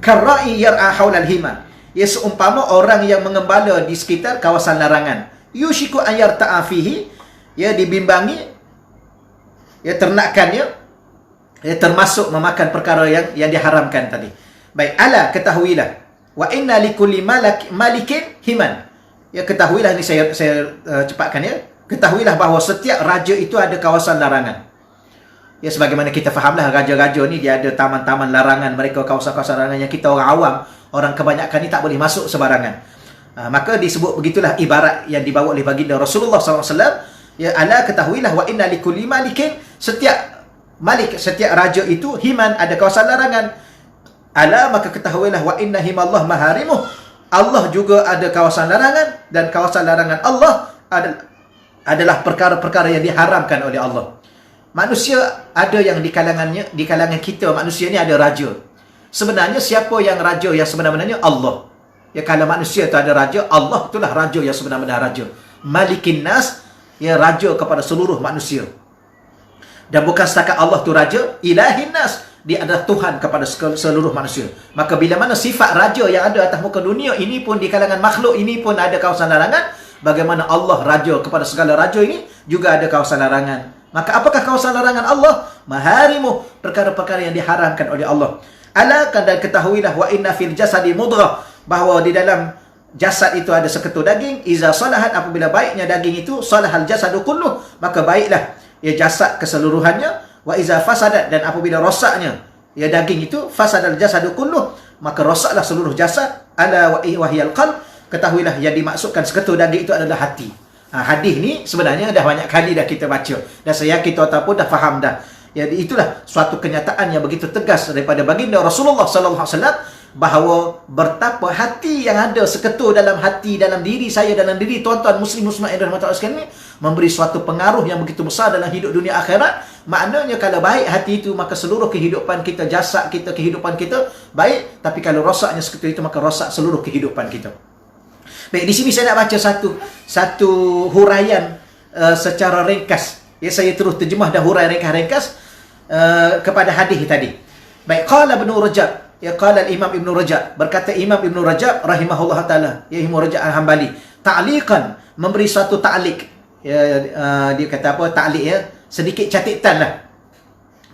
Karra'i yar'a haulal hima, ia seumpama orang yang mengembala di sekitar kawasan larangan. Yushiku an yarta'a fihi, ya, dibimbangi, ya, ternakannya, ya, termasuk memakan perkara yang diharamkan tadi. Baik, ala, ketahuilah, wa inna likulli malikin himan. Ya, ketahuilah, ini saya cepatkan ya. Ketahuilah bahawa setiap raja itu ada kawasan larangan. Ya, sebagaimana kita fahamlah, raja-raja ni dia ada taman-taman larangan mereka, kawasan-kawasan larangan yang kita orang awam, orang kebanyakan ni tak boleh masuk sebarangan. Maka disebut begitulah ibarat yang dibawa oleh baginda Rasulullah SAW. Ya, ala, ketahuilah, wa inna likulli malikin, setiap raja itu himan, ada kawasan larangan. Ala, maka ketahuilah, wa inna himallah maharimuh, Allah juga ada kawasan larangan, dan kawasan larangan Allah adalah perkara-perkara yang diharamkan oleh Allah. Manusia ada yang di kalangan kita, manusia ni ada raja. Sebenarnya siapa yang raja yang sebenarnya? Allah. Ya, kalau manusia tu ada raja, Allah itulah raja yang sebenar-benar raja. Malikin nas, ya, raja kepada seluruh manusia. Dan bukan setakat Allah tu raja, ilahin nas, dia adalah Tuhan kepada seluruh manusia. Maka bila mana sifat raja yang ada atas muka dunia ini pun di kalangan makhluk ini pun ada kawasan larangan, bagaimana Allah raja kepada segala raja ini juga ada kawasan larangan. Maka apakah kawasan larangan Allah? Maharimuh, perkara-perkara yang diharamkan oleh Allah. Ala, dan ketahuilah, wa inna fil jasadi mudghah, bahawa di dalam jasad itu ada seketul daging. Iza salahat, apabila baiknya daging itu, salahal jasadu kulluh, maka baiklah ya jasad keseluruhannya. Wa iza fasadat, dan apabila rosaknya ya daging itu, fasadal jasadu kulluh, maka rosaklah seluruh jasad. Ala wa hiyal qalb, ketahuilah yang dimaksudkan seketul daging itu adalah hati. Hadis ni sebenarnya dah banyak kali dah kita baca, dan saya yakin tuan-tuan pun dah faham dah. Ya, itulah suatu kenyataan yang begitu tegas daripada baginda Rasulullah sallallahu alaihi wasallam, bahawa betapa hati yang ada seketul dalam hati, dalam diri saya, dalam diri tuan-tuan muslim-muslimat yang dirahmati Allah sekalian ni, memberi suatu pengaruh yang begitu besar dalam hidup dunia akhirat. Maknanya kalau baik hati itu, maka seluruh kehidupan kita, jasad kita, kehidupan kita baik. Tapi kalau rosaknya seketul itu, maka rosak seluruh kehidupan kita. Baik, di sini saya nak baca satu huraian secara ringkas. Ya, saya terus terjemah dan huraian ringkas kepada hadis tadi. Baik, qala Ibnu Rajab, ya, qala Imam Ibnu Rajab, berkata Imam Ibnu Rajab rahimahullah taala, ya, Ibnu Rajab Al-Hambali, ta'liqan, memberi suatu ta'liq. Ya, dia kata apa? Ta'liq, ya, sedikit catatan lah,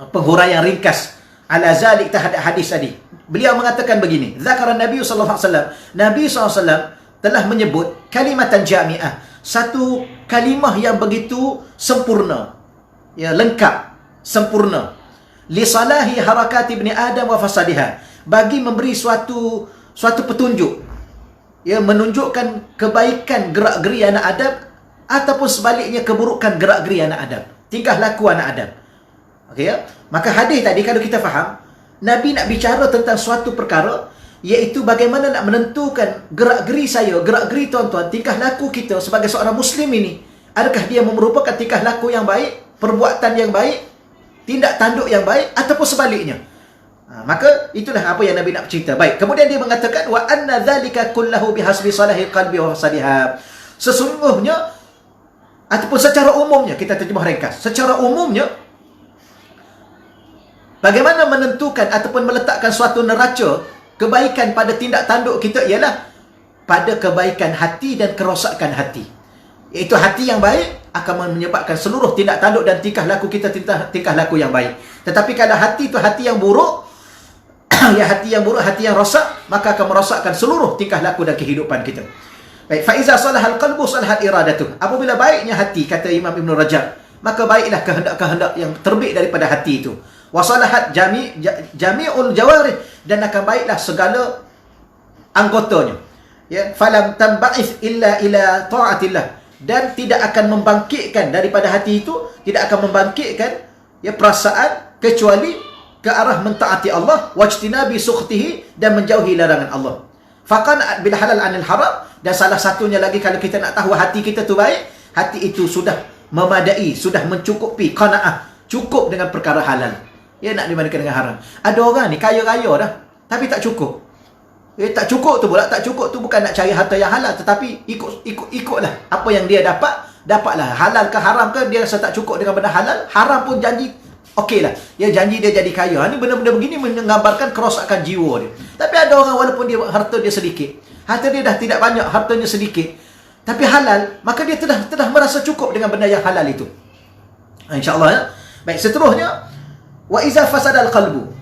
penghuraian ringkas ala zalik terhadap hadis tadi. Beliau mengatakan begini, zakara Nabi sallallahu alaihi wasallam, Nabi sallallahu alaihi wasallam telah menyebut kalimatan jami'ah, satu kalimah yang begitu sempurna, ya, lengkap, sempurna, li salahi harakat ibni Adam wa fasadiha, bagi memberi suatu petunjuk, ya, menunjukkan kebaikan gerak-geri anak Adam, ataupun sebaliknya keburukan gerak-geri anak Adam, tingkah laku anak Adam. Okey, ya? Maka hadis tadi kalau kita faham, Nabi nak bicara tentang suatu perkara, iaitu bagaimana nak menentukan gerak-geri saya, gerak-geri tuan-tuan, tingkah laku kita sebagai seorang Muslim ini, adakah dia merupakan tingkah laku yang baik, perbuatan yang baik, tindak tanduk yang baik, ataupun sebaliknya. Maka itulah apa yang Nabi nak cerita. Baik, kemudian dia mengatakan, wa anna dzalika kullahu bihasbi salahil qalbi wa fasadiha, sesungguhnya ataupun secara umumnya, kita terjemah ringkas, secara umumnya bagaimana menentukan ataupun meletakkan suatu neraca kebaikan pada tindak tanduk kita, ialah pada kebaikan hati dan kerosakan hati. Iaitu hati yang baik akan menyebabkan seluruh tindak tanduk dan tingkah laku kita tingkah laku yang baik. Tetapi kalau hati itu hati yang buruk, ya, hati yang buruk, hati yang rosak, maka akan merosakkan seluruh tingkah laku dan kehidupan kita. Baik, fa iza salahal qalbu salahat iradatuh, apabila baiknya hati, kata Imam Ibn Rajab, maka baiklah kehendak-kehendak yang terbit daripada hati itu. Wa salahat jami'ul jawarih, dan akan baiklah segala anggotanya. Ya, falam tamba'ith illa ila ta'atillah, dan tidak akan membangkitkan daripada hati itu, tidak akan membangkitkan, ya, perasaan kecuali ke arah mentaati Allah, wajtinabi sukhtihi, dan menjauhi larangan Allah. Faqana'at bil halal anil haram, dan salah satunya lagi kalau kita nak tahu hati kita tu baik, hati itu sudah memadai, sudah mencukupi, qanaah, cukup dengan perkara halal. Ya, nak dimanakan dengan haram. Ada orang ni kaya-kaya dah, tapi tak cukup. Tak cukup tu pula, tak cukup tu bukan nak cari harta yang halal, tetapi ikutlah apa yang dia dapatlah. Halal ke haram ke, dia rasa tak cukup dengan benda halal, haram pun janji okeylah. Ya, janji dia jadi kaya. Ini benda-benda begini menggambarkan kerosakan jiwa dia. Tapi ada orang walaupun harta dia sedikit, harta dia dah tidak banyak, hartanya sedikit, tapi halal, maka dia telah merasa cukup dengan benda yang halal itu. InsyaAllah, ya. Baik, seterusnya, wa iza fasadal qalbu,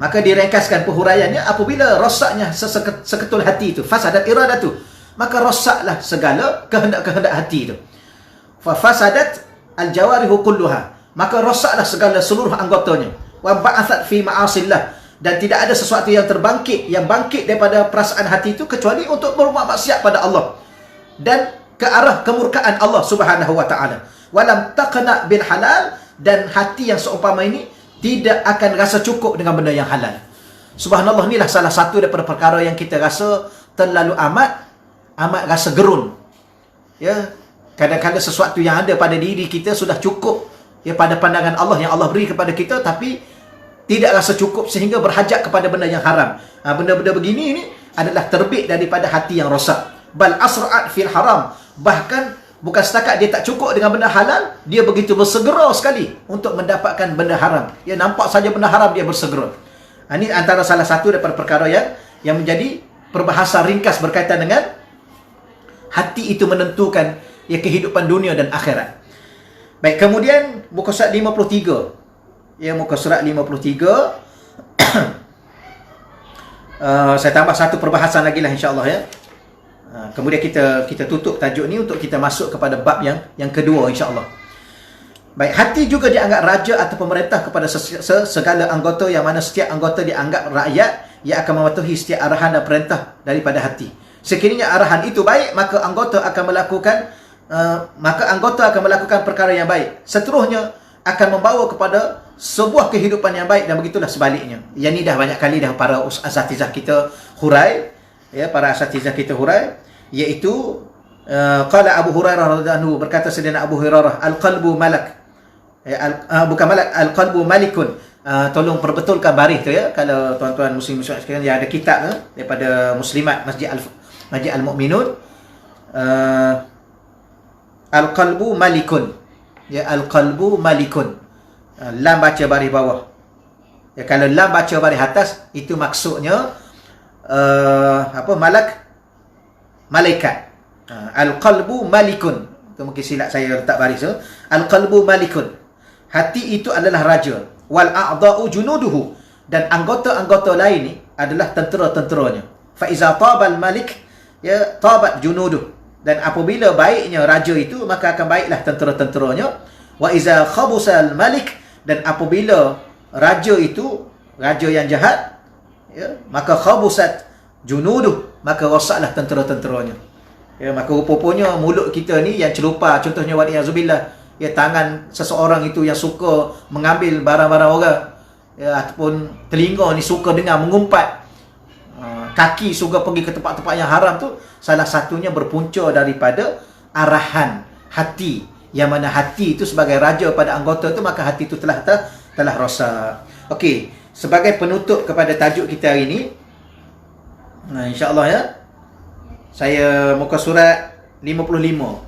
maka diringkaskan penghuraiannya, apabila rosaknya seketul hati itu, fasadat iradatu, maka rosaklah segala kehendak-kehendak hati itu. Fa fasadat al-jawarihu kulluha, maka rosaklah segala seluruh anggotanya. Wa ba'athat fi ma'asillah, dan tidak ada sesuatu yang bangkit daripada perasaan hati itu kecuali untuk berbuat maksiat pada Allah dan ke arah kemurkaan Allah Subhanahu wa taala. Walam taqna bil halal, dan hati yang seumpama ini tidak akan rasa cukup dengan benda yang halal. Subhanallah, inilah salah satu daripada perkara yang kita rasa terlalu amat rasa gerun. Ya, kadang-kadang sesuatu yang ada pada diri kita sudah cukup ya pada pandangan Allah yang Allah beri kepada kita, tapi tidak rasa cukup sehingga berhajat kepada benda yang haram. Benda-benda begini ini adalah terbit daripada hati yang rosak. Bal asra'at fil haram. Bahkan bukan setakat dia tak cukup dengan benda halal, dia begitu bersegera sekali untuk mendapatkan benda haram. Ya, nampak saja benda haram dia bersegera. Ini antara salah satu daripada perkara yang menjadi perbahasan ringkas berkaitan dengan hati itu menentukan ya kehidupan dunia dan akhirat. Baik, kemudian muka surat 53. Ya, muka surat 53. Saya tambah satu perbahasan lagi lah insya-Allah ya. Kemudian kita tutup tajuk ni untuk kita masuk kepada bab yang kedua insya-Allah. Baik, hati juga dianggap raja atau pemerintah kepada segala anggota, yang mana setiap anggota dianggap rakyat yang akan mematuhi setiap arahan dan perintah daripada hati. Sekiranya arahan itu baik, maka anggota akan melakukan perkara yang baik. Seterusnya akan membawa kepada sebuah kehidupan yang baik, dan begitulah sebaliknya. Yang ni dah banyak kali dah para asatizah kita hurai, ya, iaitu qala Abu Hurairah radhiyallahu anhu, berkata Sayyidina Abu Hurairah, al-qalbu malak. Bukan malak, al-qalbu malikun. Tolong perbetulkan baris tu ya, kalau tuan-tuan muslim-muslimat sekalian yang ada kitab daripada Muslimat Masjid Al-Mu'minun. Al-qalbu malikun. Ya, al-qalbu malikun. Lam baca baris bawah. Ya, kalau lam baca baris atas, itu maksudnya malaikat. Al-qalbu malikun. Itu mungkin silap saya letak baris tu. Al-qalbu malikun. Hati itu adalah raja. Wal a'dha'u junuduhu. Dan anggota-anggota lain ni adalah tentera-tenteranya. Fa iza tabal malik, ya, tabat junuduh. Dan apabila baiknya raja itu, maka akan baiklah tentera-tenteranya. Wa iza khabusal malik, dan apabila raja itu raja yang jahat, ya, maka khabusat junuduh, maka rosaklah tentera-tenteranya. Ya, maka rupanya mulut kita ni yang celupa, contohnya wa'iyyazubillah, ya, tangan seseorang itu yang suka mengambil barang-barang orang, ya, ataupun telinga ni suka dengar mengumpat, kaki suka pergi ke tempat-tempat yang haram tu, salah satunya berpunca daripada arahan hati, yang mana hati itu sebagai raja pada anggota tu, maka hati itu telah rosak. Okey, sebagai penutup kepada tajuk kita hari ini, insya-Allah ya, saya muka surat 55.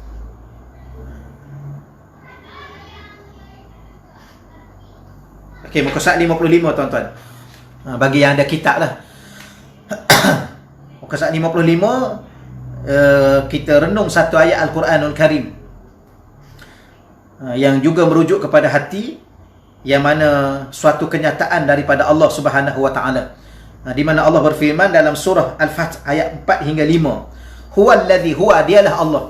Okey, muka surat 55 tuan-tuan. Bagi yang ada kitab lah. Muka surat 55, kita renung satu ayat Al-Quranul Karim, yang juga merujuk kepada hati, yang mana suatu kenyataan daripada Allah Subhanahu wa taala. Di mana Allah berfirman dalam surah Al-Fath ayat 4 hingga 5. Huwallazi, huwa, dialah Allah.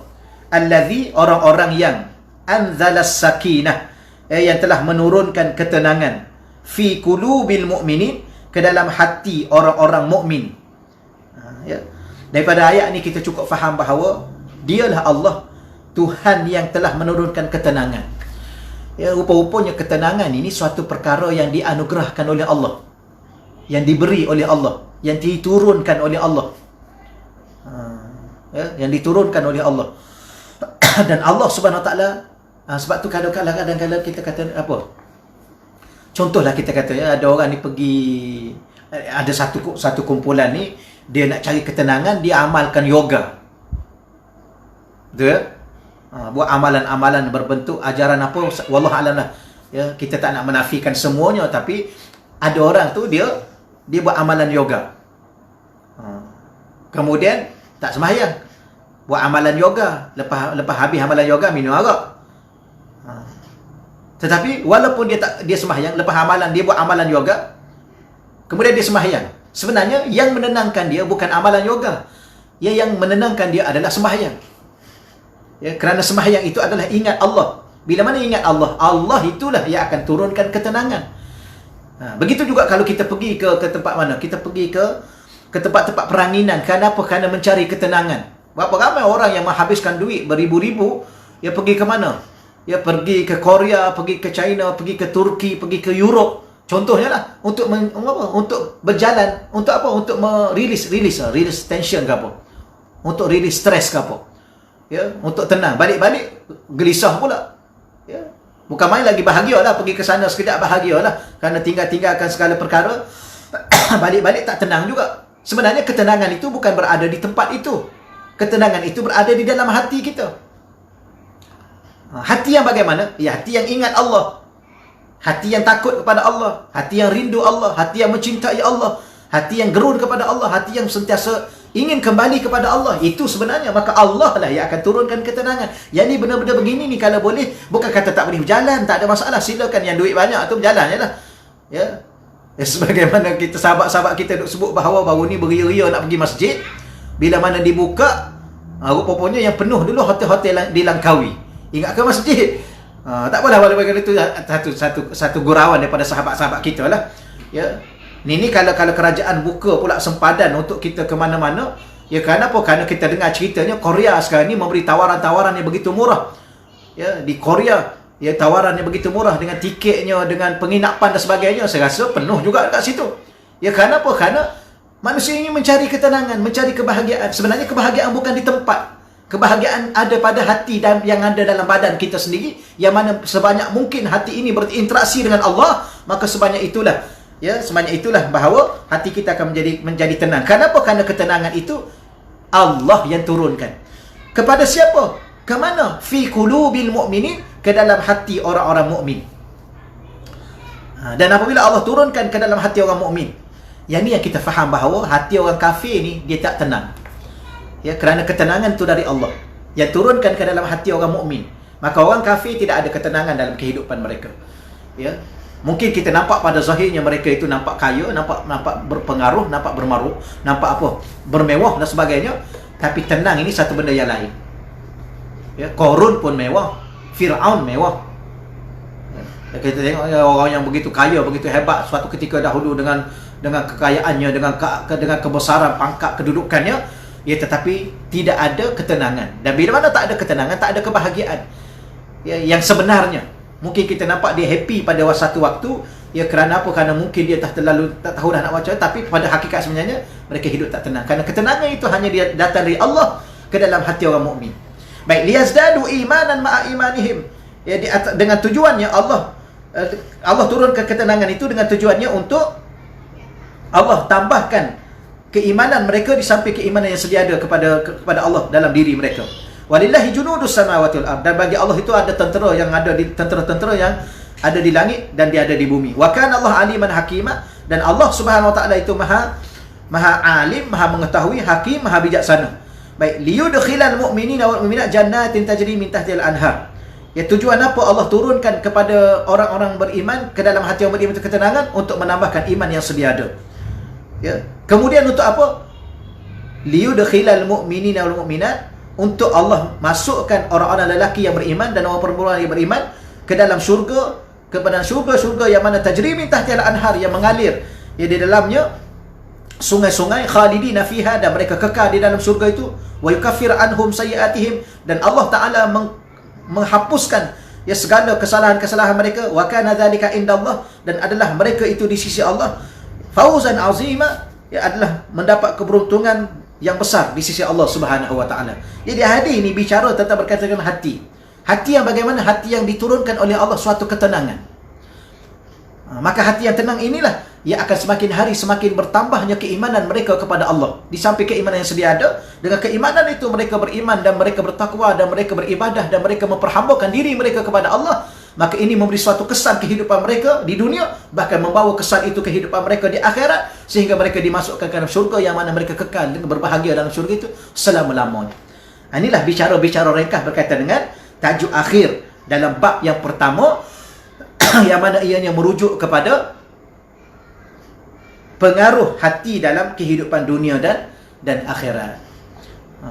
Allazi, orang-orang yang anzalas sakinah, yang telah menurunkan ketenangan, fi qulubil mu'minin, ke dalam hati orang-orang mukmin. Ya. Daripada ayat ni kita cukup faham bahawa dialah Allah, Tuhan yang telah menurunkan ketenangan. Ya, rupa-rupanya ketenangan ini suatu perkara yang dianugerahkan oleh Allah, yang diberi oleh Allah, yang diturunkan oleh Allah. Ya, yang diturunkan oleh Allah. Dan Allah Subhanahu Wa Taala, sebab tu kadang-kadang kita kata apa? Contohlah kita kata ya, ada orang ni pergi, ada satu kumpulan ni, dia nak cari ketenangan, dia amalkan yoga. Betul ya? Buat amalan-amalan berbentuk ajaran apa, wallahu alam lah. Ya, kita tak nak menafikan semuanya, tapi ada orang tu dia buat amalan yoga. Kemudian tak sembahyang, buat amalan yoga, lepas habis amalan yoga minum arak. Tetapi walaupun dia sembahyang, lepas amalan dia buat amalan yoga, kemudian dia sembahyang, sebenarnya yang menenangkan dia bukan amalan yoga. Yang menenangkan dia adalah sembahyang. Ya, kerana sembahyang itu adalah ingat Allah. Bila mana ingat Allah, Allah itulah yang akan turunkan ketenangan. Begitu juga kalau kita pergi ke tempat mana? Kita pergi ke tempat-tempat peranginan. Kenapa? Kerana mencari ketenangan. Berapa ramai orang yang menghabiskan duit beribu-ribu, ya pergi ke mana? Ya pergi ke Korea, pergi ke China, pergi ke Turki, pergi ke Europe, Contohnya lah, untuk untuk berjalan, untuk apa? Untuk release tension ke apa? Untuk release stres ke apa? Ya, untuk tenang. Balik-balik gelisah pula. Ya. Bukan main lagi bahagia lah, pergi ke sana sekejap bahagia lah. Kerana tinggalkan segala perkara, balik-balik tak tenang juga. Sebenarnya ketenangan itu bukan berada di tempat itu. Ketenangan itu berada di dalam hati kita. Hati yang bagaimana? Ya, hati yang ingat Allah. Hati yang takut kepada Allah, hati yang rindu Allah, hati yang mencintai Allah, hati yang gerun kepada Allah, hati yang sentiasa ingin kembali kepada Allah. Itu sebenarnya, maka Allah lah yang akan turunkan ketenangan. Yang ni benar-benar begini ni, kalau boleh, bukan kata tak boleh berjalan, tak ada masalah, silakan. Yang duit banyak tu berjalan je lah. Ya. Sebagaimana kita sahabat-sahabat kita duk sebut bahawa baru ni beria-ria nak pergi masjid, bila mana dibuka, rupanya yang penuh dulu hotel-hotel di Langkawi. Ingat ke masjid? Tak apalah, walaupun itu satu gurauan daripada sahabat-sahabat kita lah. Ya. Ini kalau kerajaan buka pula sempadan untuk kita ke mana-mana, ya kenapa? Kerana kita dengar ceritanya Korea sekarang ni memberi tawaran-tawaran yang begitu murah. Ya, di Korea, ya tawaran yang begitu murah dengan tiketnya, dengan penginapan dan sebagainya. Saya rasa penuh juga dekat situ. Ya kenapa? Kerana manusia ingin mencari ketenangan, mencari kebahagiaan. Sebenarnya kebahagiaan bukan di tempat. Kebahagiaan ada pada hati dan yang ada dalam badan kita sendiri, yang mana sebanyak mungkin hati ini berinteraksi dengan Allah, maka sebanyak itulah bahawa hati kita akan menjadi tenang. Kenapa? Kerana ketenangan itu Allah yang turunkan. Kepada siapa? Ke mana? Fi qulubil mu'minin, ke dalam hati orang-orang mukmin. Dan apabila Allah turunkan ke dalam hati orang mukmin, yang ni yang kita faham bahawa hati orang kafir ni dia tak tenang. Ya, kerana ketenangan itu dari Allah yang turunkan ke dalam hati orang mukmin. Maka orang kafir tidak ada ketenangan dalam kehidupan mereka. Ya. Mungkin kita nampak pada zahirnya mereka itu nampak kaya, nampak berpengaruh, nampak bermaruh, nampak apa? Bermewah dan sebagainya, tapi tenang ini satu benda yang lain. Ya, Qarun pun mewah, Firaun mewah. Ya, kita tengok ya, orang yang begitu kaya, begitu hebat suatu ketika dahulu dengan kekayaannya, dengan kebesaran pangkat kedudukannya, ya, tetapi tidak ada ketenangan. Dan bila mana tak ada ketenangan, tak ada kebahagiaan. Ya, yang sebenarnya mungkin kita nampak dia happy pada satu waktu, ya kerana apa? Kerana mungkin dia tak tahu dah nak baca, tapi pada hakikat sebenarnya mereka hidup tak tenang. Kerana ketenangan itu hanya dia datang dari Allah ke dalam hati orang mukmin. Baik, liyazdadu imanan ma'a imanihim. Ya, dengan tujuannya Allah turunkan ketenangan itu dengan tujuannya untuk Allah tambahkan keimanan mereka di samping keimanan yang sedia ada kepada Allah dalam diri mereka. Walillahi junudus samawati wal ard. Dan bagi Allah itu ada tentera yang ada di tentera-tentera yang ada di langit dan dia ada di bumi. Wa kana Allah aliman hakima, dan Allah Subhanahu wa taala itu maha alim, maha mengetahui, hakim, maha bijaksana. Baik, liyudkhilal mu'minina wal mu'minat jannatin tajri min tahtiha al-anhar. Ya, tujuan apa Allah turunkan kepada orang-orang beriman ke dalam hati orang beriman itu ketenangan untuk menambahkan iman yang sedia ada. Ya. Kemudian untuk apa? Liyudkhilal mu'minina wal mu'minat, untuk Allah masukkan orang-orang lelaki yang beriman dan orang perempuan yang beriman ke dalam syurga, kepada syurga yang mana tajri min tahtiha al-anhar, yang mengalir ya di dalamnya sungai-sungai, khalidina fiha, dan mereka kekal di dalam syurga itu. Wa yukaffir anhum sayiatihim, dan Allah Taala menghapuskan ya segala kesalahan-kesalahan mereka. Wa kana dzalika indallah, dan adalah mereka itu di sisi Allah fauzan azima, ya adalah mendapat keberuntungan yang besar di sisi Allah Subhanahu wa taala. Jadi hadis ini bicara tentang berkaitan dengan hati. Hati yang bagaimana? Hati yang diturunkan oleh Allah suatu ketenangan. Maka hati yang tenang inilah yang akan semakin hari semakin bertambahnya keimanan mereka kepada Allah. Di samping keimanan yang sedia ada, dengan keimanan itu mereka beriman dan mereka bertakwa dan mereka beribadah dan mereka memperhambakan diri mereka kepada Allah. Maka ini memberi suatu kesan kehidupan mereka di dunia, bahkan membawa kesan itu kehidupan mereka di akhirat, sehingga mereka dimasukkan ke dalam syurga yang mana mereka kekal berbahagia dalam syurga itu selama-lamanya. Inilah bicara-bicara ringkas berkaitan dengan tajuk akhir dalam bab yang pertama yang mana ianya merujuk kepada pengaruh hati dalam kehidupan dunia dan akhirat.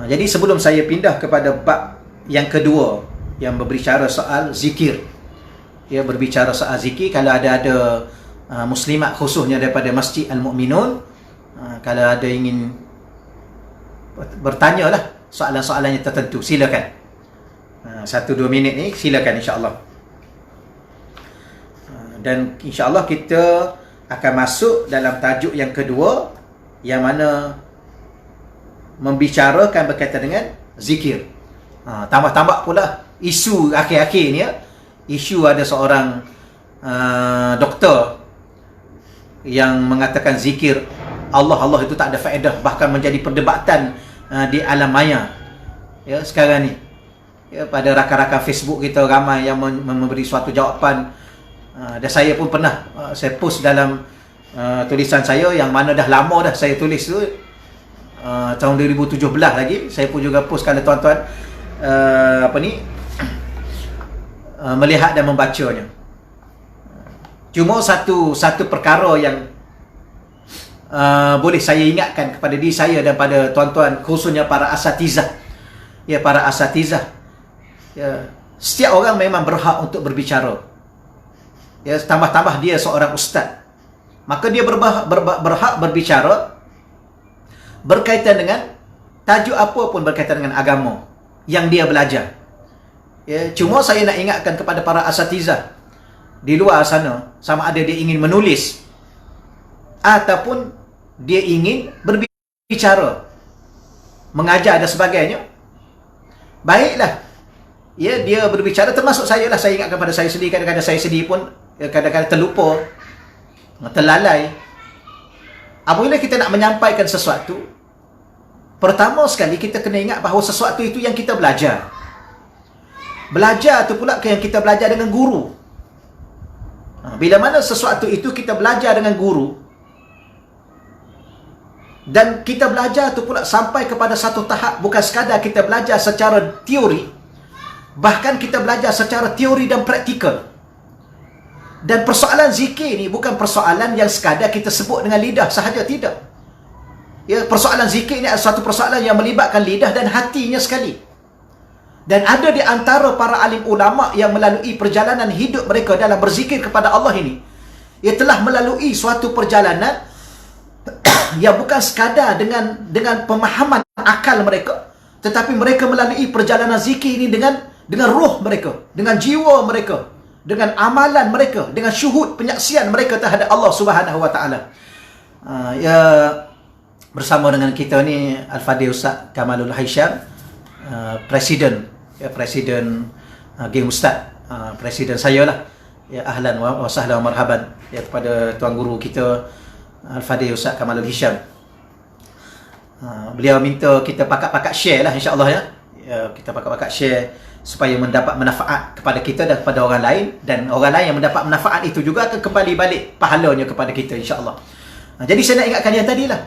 Jadi sebelum saya pindah kepada bab yang kedua yang berbicara soal zikir, ya, berbicara soal zikir, kalau ada muslimat khususnya daripada Masjid Al-Mu'minun, kalau ada ingin bertanya lah soalan-soalan yang tertentu, silakan. 1-2 minit ni silakan, insya-Allah. Dan insya-Allah kita akan masuk dalam tajuk yang kedua, yang mana membicarakan berkaitan dengan zikir. Tambah-tambah pula isu akhir-akhir ni ya. Isu ada seorang doktor yang mengatakan zikir Allah itu tak ada faedah, bahkan menjadi perdebatan di alam maya. Ya, sekarang ni. Ya, pada rakan-rakan Facebook kita ramai yang memberi suatu jawapan. Dan saya pun pernah saya post dalam tulisan saya yang mana dah lama dah saya tulis tu, tahun 2017 lagi. Saya pun juga post kalau tuan-tuan melihat dan membacanya. Cuma satu perkara yang boleh saya ingatkan kepada diri saya dan pada tuan-tuan, khususnya para asatizah. Ya, para asatizah. Ya, setiap orang memang berhak untuk berbicara. Ya, tambah-tambah dia seorang ustaz. Maka dia berhak berbicara berkaitan dengan tajuk apa pun berkaitan dengan agama yang dia belajar. Ya, cuma saya nak ingatkan kepada para asatizah di luar sana, sama ada dia ingin menulis ataupun dia ingin berbicara, mengajar dan sebagainya, baiklah. Ya, dia berbicara, termasuk saya lah. Saya ingatkan pada saya sendiri, kadang-kadang saya sendiri pun kadang-kadang terlupa, terlalai. Apabila kita nak menyampaikan sesuatu, pertama sekali kita kena ingat bahawa sesuatu itu yang kita belajar. Belajar tu pula yang kita belajar dengan guru. Bila mana sesuatu itu kita belajar dengan guru, dan kita belajar tu pula sampai kepada satu tahap, bukan sekadar kita belajar secara teori, bahkan kita belajar secara teori dan praktikal. Dan persoalan zikir ni bukan persoalan yang sekadar kita sebut dengan lidah sahaja, tidak. Ya, persoalan zikir ni adalah satu persoalan yang melibatkan lidah dan hatinya sekali. Dan ada di antara para alim ulama yang melalui perjalanan hidup mereka dalam berzikir kepada Allah ini, ia telah melalui suatu perjalanan yang bukan sekadar dengan pemahaman akal mereka, tetapi mereka melalui perjalanan zikir ini dengan roh mereka, dengan jiwa mereka, dengan amalan mereka, dengan syuhud penyaksian mereka terhadap Allah Subhanahu Wa Taala. Ya, bersama dengan kita ni Al-Fadhil Ustaz Kamalul Hisham, presiden Geng Ustaz, presiden saya lah. Ya, ahlan wa sahlan wa marhaban ya kepada tuan guru kita Al-Fadhil Ustaz Kamalul Hisham. Beliau minta kita pakat-pakat share lah, insya-Allah ya. Ya, kita pakat-pakat share supaya mendapat manfaat kepada kita dan kepada orang lain, dan orang lain yang mendapat manfaat itu juga akan kembali balik pahalanya kepada kita, insya-Allah. Jadi saya nak ingatkan yang tadilah.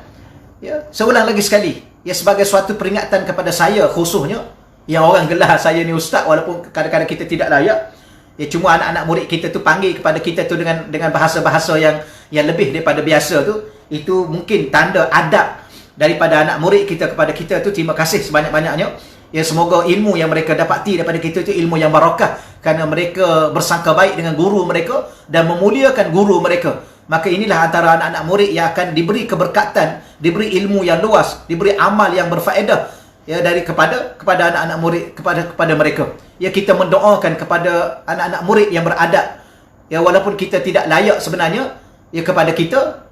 Ya, seulang lagi sekali, ya, sebagai suatu peringatan kepada saya khususnya, yang orang gelar saya ni ustaz walaupun kadang-kadang kita tidak layak. Ya, cuma anak-anak murid kita tu panggil kepada kita tu dengan bahasa-bahasa yang lebih daripada biasa tu, itu mungkin tanda adab daripada anak murid kita kepada kita tu. Terima kasih sebanyak-banyaknya. Ya, semoga ilmu yang mereka dapati daripada kita itu ilmu yang barakah, kerana mereka bersangka baik dengan guru mereka dan memuliakan guru mereka. Maka inilah antara anak-anak murid yang akan diberi keberkatan, diberi ilmu yang luas, diberi amal yang berfaedah, ya, dari kepada anak-anak murid, kepada mereka. Ya, kita mendoakan kepada anak-anak murid yang beradab, ya, walaupun kita tidak layak sebenarnya, ya, kepada kita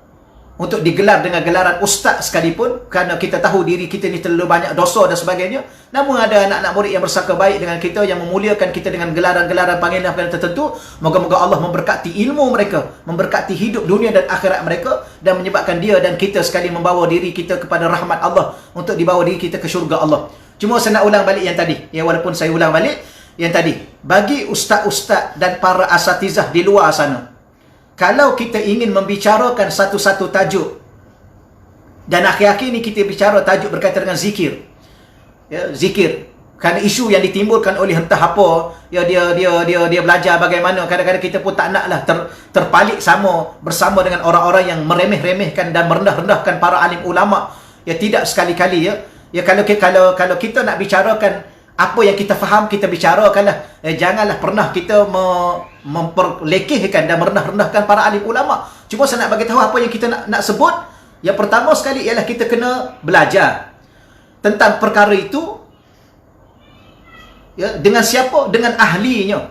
untuk digelar dengan gelaran ustaz sekalipun, kerana kita tahu diri kita ni terlalu banyak dosa dan sebagainya. Namun ada anak-anak murid yang bersangka baik dengan kita, yang memuliakan kita dengan gelaran-gelaran panggilan tertentu. Moga-moga Allah memberkati ilmu mereka, memberkati hidup dunia dan akhirat mereka, dan menyebabkan dia dan kita sekali membawa diri kita kepada rahmat Allah, untuk dibawa diri kita ke syurga Allah. Cuma saya nak ulang balik yang tadi, ya, walaupun saya ulang balik yang tadi, bagi ustaz-ustaz dan para asatizah di luar sana, kalau kita ingin membicarakan satu-satu tajuk, dan akhir-akhir ini kita bicara tajuk berkaitan dengan zikir, ya, zikir, kerana isu yang ditimbulkan oleh entah apa, ya, dia belajar bagaimana. Kadang-kadang kita pun tak naklah terpalik sama bersama dengan orang-orang yang meremeh-remehkan dan merendah-rendahkan para alim ulama. Ya, tidak sekali-kali, ya. Ya, kalau kita nak bicarakan apa yang kita faham, kita bicarakanlah. Janganlah pernah kita memperlekehkan dan merendah-rendahkan para alim ulama. Cuma saya nak bagi tahu apa yang kita nak sebut. Yang pertama sekali ialah kita kena belajar tentang perkara itu, ya, dengan siapa? Dengan ahlinya.